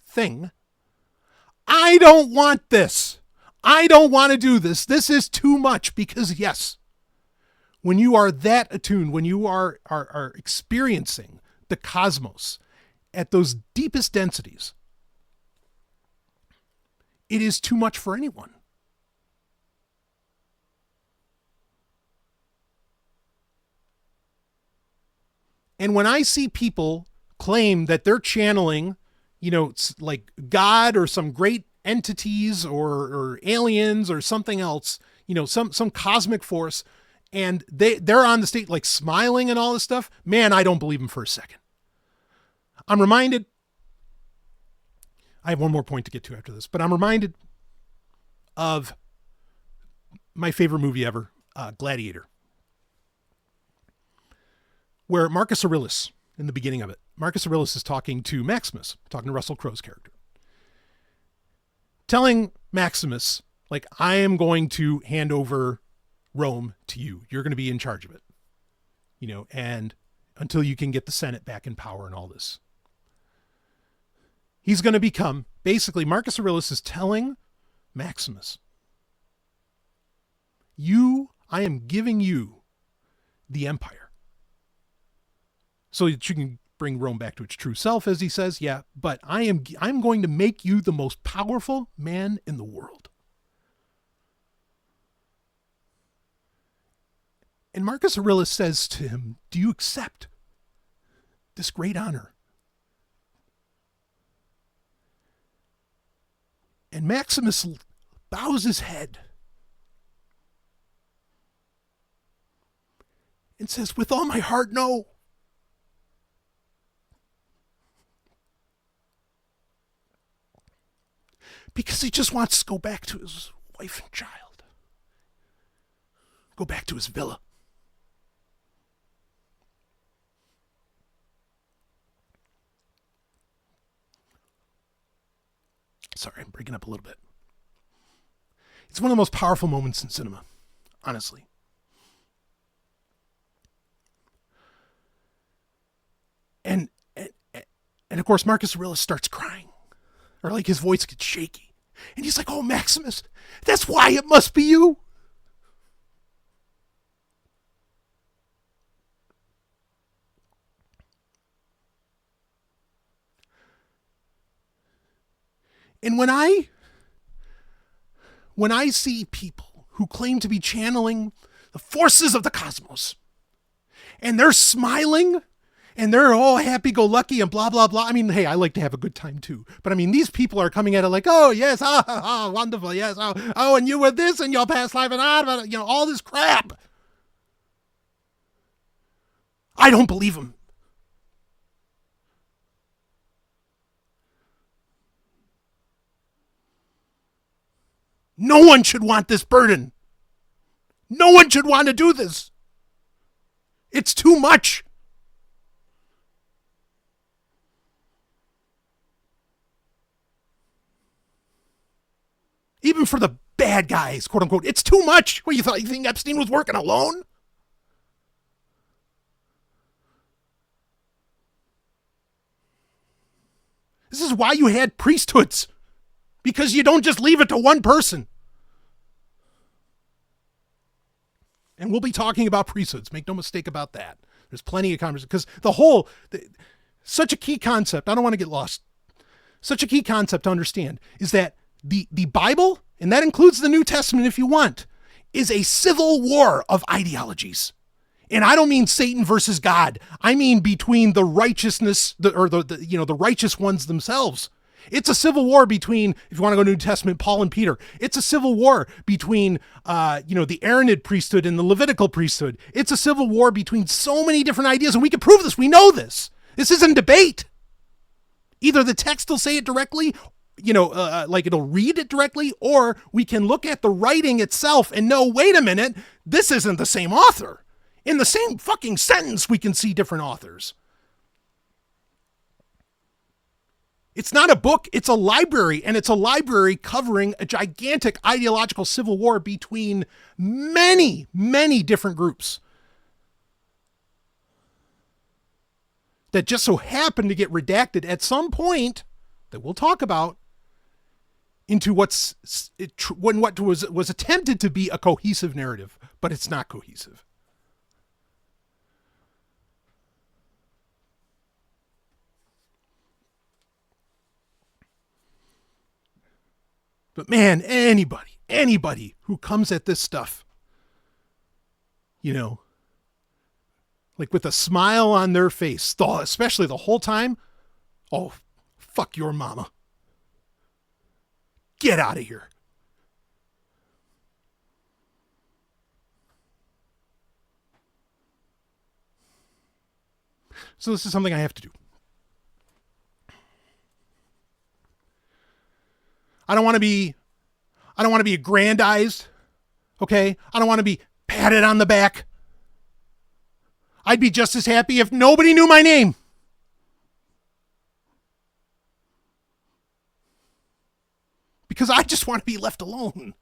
thing, I don't want this. I don't want to do this. This is too much. Because yes, when you are that attuned, when you are experiencing the cosmos at those deepest densities, it is too much for anyone. And when I see people claim that they're channeling, like God or some great entities or aliens or something else, some cosmic force, and they're on the stage like smiling and all this stuff, man, I don't believe them for a second. I'm reminded, I have one more point to get to after this, but I'm reminded of my favorite movie ever, Gladiator, where Marcus Aurelius, in the beginning of it, Marcus Aurelius is talking to Maximus, talking to Russell Crowe's character, telling Maximus, like, I am going to hand over Rome to you. You're going to be in charge of it, and until you can get the Senate back in power and all this. He's going to become, basically, Marcus Aurelius is telling Maximus, I am giving you the empire so that you can bring Rome back to its true self, as he says. Yeah, but I'm going to make you the most powerful man in the world. And Marcus Aurelius says to him, do you accept this great honor? And Maximus bows his head and says, with all my heart, no. Because he just wants to go back to his wife and child. Go back to his villa. Sorry, I'm breaking up a little bit. It's one of the most powerful moments in cinema, honestly. And of course, Marcus Aurelius starts crying. Or like his voice gets shaky. And he's like, oh, Maximus, that's why it must be you. And when I see people who claim to be channeling the forces of the cosmos, and they're smiling, and they're all happy-go-lucky and blah, blah, blah. I mean, hey, I like to have a good time too. But I mean, these people are coming at it like, oh, yes, wonderful, yes, oh, and you were this in your past life, and all this crap. I don't believe them. No one should want this burden. No one should want to do this. It's too much. Even for the bad guys, quote unquote, it's too much. What, you think Epstein was working alone? This is why you had priesthoods. Because you don't just leave it to one person. And we'll be talking about priesthoods. Make no mistake about that. There's plenty of conversation. Because such a key concept, I don't want to get lost. Such a key concept to understand is that the Bible, and that includes the New Testament if you want, is a civil war of ideologies. And I don't mean Satan versus God. I mean between the righteousness, the righteous ones themselves. It's a civil war between, if you want to go to New Testament, Paul and Peter. It's a civil war between, the Aaronid priesthood and the Levitical priesthood. It's a civil war between so many different ideas, and we can prove this. We know this. This isn't debate. Either the text will say it directly, like it'll read it directly, or we can look at the writing itself and know, wait a minute, this isn't the same author. In the same fucking sentence, we can see different authors. It's not a book, it's a library, and it's a library covering a gigantic ideological civil war between many, many different groups that just so happen to get redacted at some point that we'll talk about into what was attempted to be a cohesive narrative, but it's not cohesive. But man, anybody who comes at this stuff, you know, like with a smile on their face, especially the whole time, oh, fuck your mama. Get out of here. So this is something I have to do. I don't want to be aggrandized. Okay? I don't want to be patted on the back. I'd be just as happy if nobody knew my name. Because I just want to be left alone.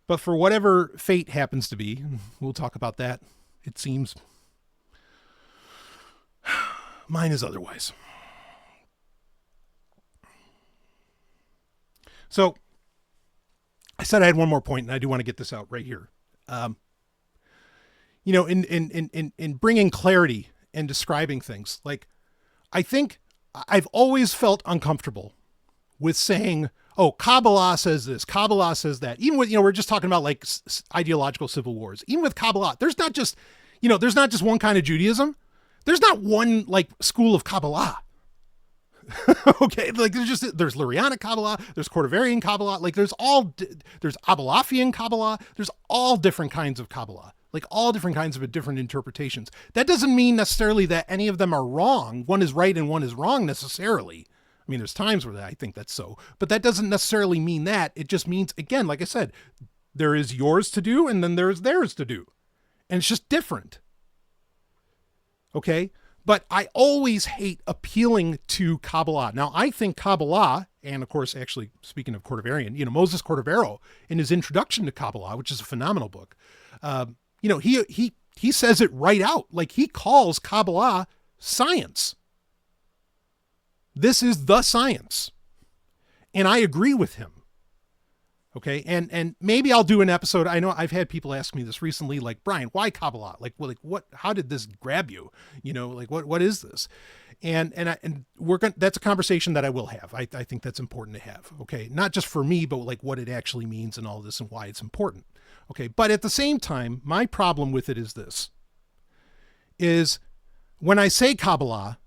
But for whatever fate happens to be, we'll talk about that. It seems mine is otherwise. So I said I had one more point, and I do want to get this out right here. You know, in bringing clarity and describing things, like I think I've always felt uncomfortable with saying, oh, Kabbalah says this, Kabbalah says that. Even with, you know, we're just talking about like ideological civil wars. Even with Kabbalah, there's not just one kind of Judaism. There's not one like school of Kabbalah. Okay, like there's Lurianic Kabbalah, there's Cordoverian Kabbalah, like there's Abalafian Kabbalah, there's all different kinds of Kabbalah, like all different kinds of different interpretations. That doesn't mean necessarily that any of them are wrong. One is right and one is wrong necessarily. I mean, there's times where I think that's so, but that doesn't necessarily mean that. It just means, again, like I said, there is yours to do and then there's theirs to do. And it's just different. Okay? But I always hate appealing to Kabbalah. Now, I think Kabbalah, and of course, actually, speaking of Cordoverian, you know, Moses Cordovero, in his introduction to Kabbalah, which is a phenomenal book, you know, he says it right out. Like, he calls Kabbalah science. This is the science. And I agree with him. Okay. And maybe I'll do an episode. I know I've had people ask me this recently, like, Brian, why Kabbalah? Like, well, like what, how did this grab you? You know, like what is this? And we're going to, that's a conversation that I will have. I think that's important to have. Okay. Not just for me, but like what it actually means and all this and why it's important. Okay. But at the same time, my problem with it is this, is when I say Kabbalah,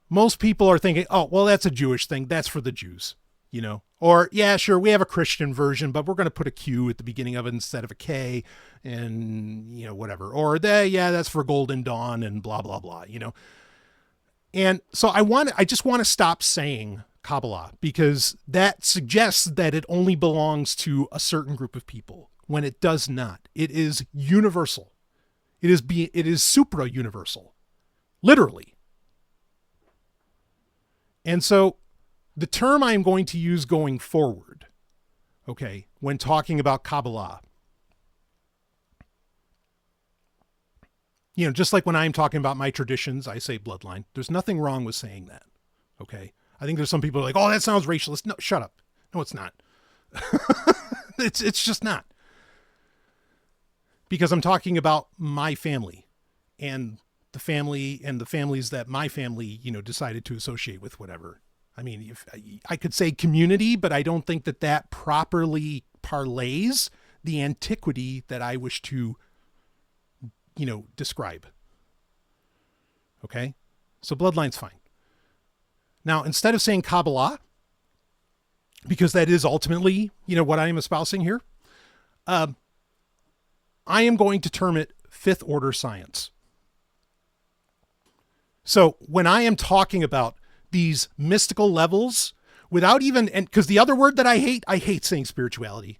most people are thinking, oh, well, that's a Jewish thing. That's for the Jews, you know? Or, yeah, sure, we have a Christian version, but we're going to put a Q at the beginning of it instead of a K and, you know, whatever. Or, that's for Golden Dawn and blah, blah, blah, you know. And so I just want to stop saying Kabbalah because that suggests that it only belongs to a certain group of people when it does not. It is universal. It is supra-universal, literally. And so the term I'm going to use going forward, okay, when talking about Kabbalah, you know, just like when I'm talking about my traditions, I say bloodline. There's nothing wrong with saying that, okay? I think there's some people like, oh, that sounds racialist. No, shut up. No, it's not. It's just not. Because I'm talking about my family and the family and the families that my family, you know, decided to associate with, whatever. I mean, if I could say community, but I don't think that properly parlays the antiquity that I wish to, you know, describe. Okay. So bloodline's fine. Now, instead of saying Kabbalah, because that is ultimately, you know, what I am espousing here, I am going to term it fifth order science. So when I am talking about these mystical levels without even, and because the other word that I hate saying spirituality,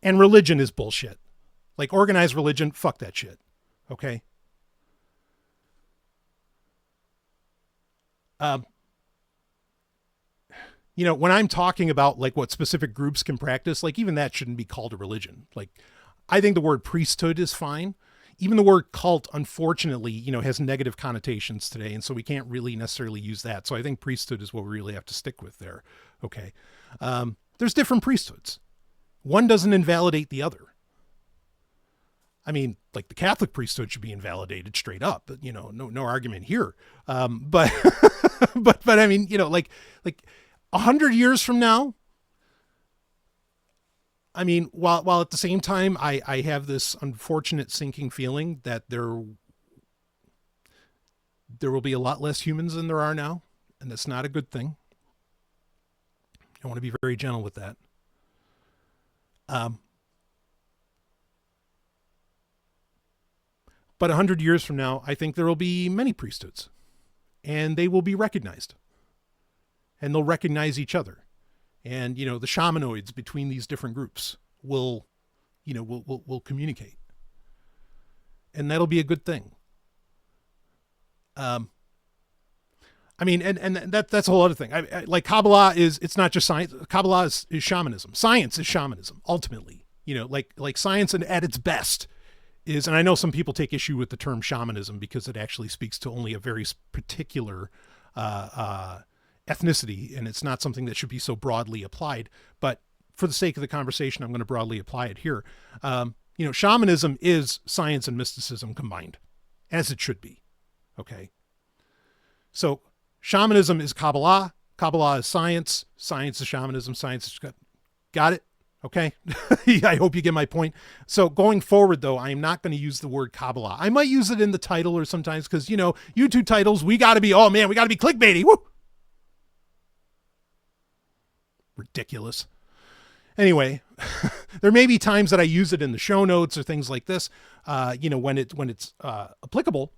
and religion is bullshit. Like organized religion, fuck that shit. Okay. You know, when I'm talking about like what specific groups can practice, like even that shouldn't be called a religion. Like I think the word priesthood is fine. even the word cult, unfortunately, has negative connotations today. And so we can't really necessarily use that. So I think priesthood is what we really have to stick with there. Okay. There's different priesthoods. One doesn't invalidate the other. I mean, like the Catholic priesthood should be invalidated straight up, but no argument here. But I mean, like 100 years from now, I mean, while at the same time, I have this unfortunate sinking feeling that there will be a lot less humans than there are now, and that's not a good thing. I want to be very gentle with that. But 100 years from now, I think there will be many priesthoods, and they will be recognized, and they'll recognize each other. And, the shamanoids between these different groups will communicate. And that'll be a good thing. I mean, and that's a whole other thing. Like Kabbalah it's not just science. Kabbalah is shamanism. Science is shamanism, ultimately. Like science at its best is, and I know some people take issue with the term shamanism because it actually speaks to only a very particular ethnicity, and it's not something that should be so broadly applied. But for the sake of the conversation, I'm going to broadly apply it here. Shamanism is science and mysticism combined, as it should be. Okay. So shamanism is Kabbalah. Kabbalah is science. Science is shamanism. Science is... Got it? Okay. I hope you get my point. So going forward, though, I am not going to use the word Kabbalah. I might use it in the title or sometimes because, YouTube titles, we got to be clickbaity. Woo! Ridiculous. Anyway, there may be times that I use it in the show notes or things like this, when it's applicable.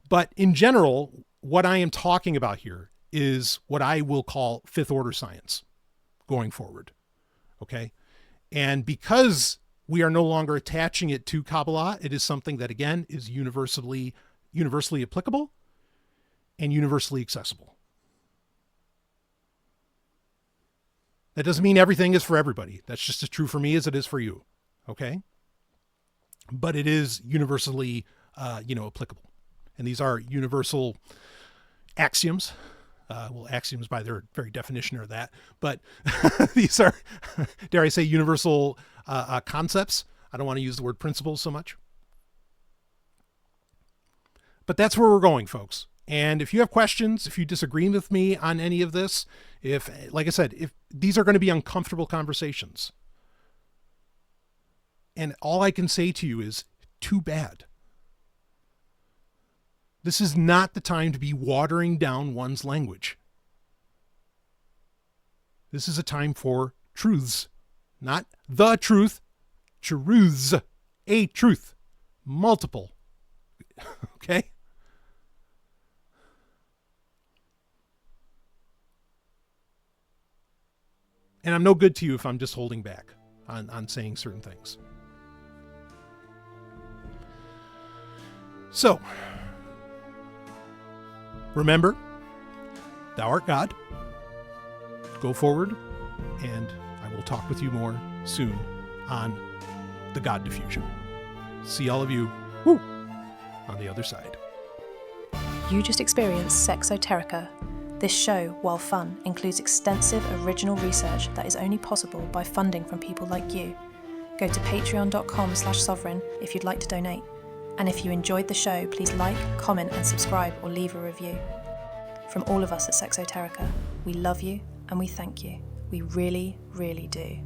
But in general, what I am talking about here is what I will call fifth order science going forward. Okay. And because we are no longer attaching it to Kabbalah, it is something that, again, is universally applicable and universally accessible. That doesn't mean everything is for everybody. That's just as true for me as it is for you. Okay. But it is universally, applicable. And these are universal axioms. Axioms by their very definition are that, but these are, dare I say, universal concepts. I don't want to use the word principles so much. But that's where we're going, folks. And if you have questions, if you disagree with me on any of this, like I said, if these are going to be uncomfortable conversations, and all I can say to you is too bad. This is not the time to be watering down one's language. This is a time for truths, not the truth, truths, a truth, multiple. Okay? And I'm no good to you if I'm just holding back on saying certain things. So, remember, thou art God. Go forward, and I will talk with you more soon on the God Defusion. See all of you on the other side. You just experienced Sexoterica. This show, while fun, includes extensive original research that is only possible by funding from people like you. Go to patreon.com/Sovryn if you'd like to donate. And if you enjoyed the show, please like, comment and subscribe or leave a review. From all of us at Sexoterica, we love you and we thank you. We really, really do.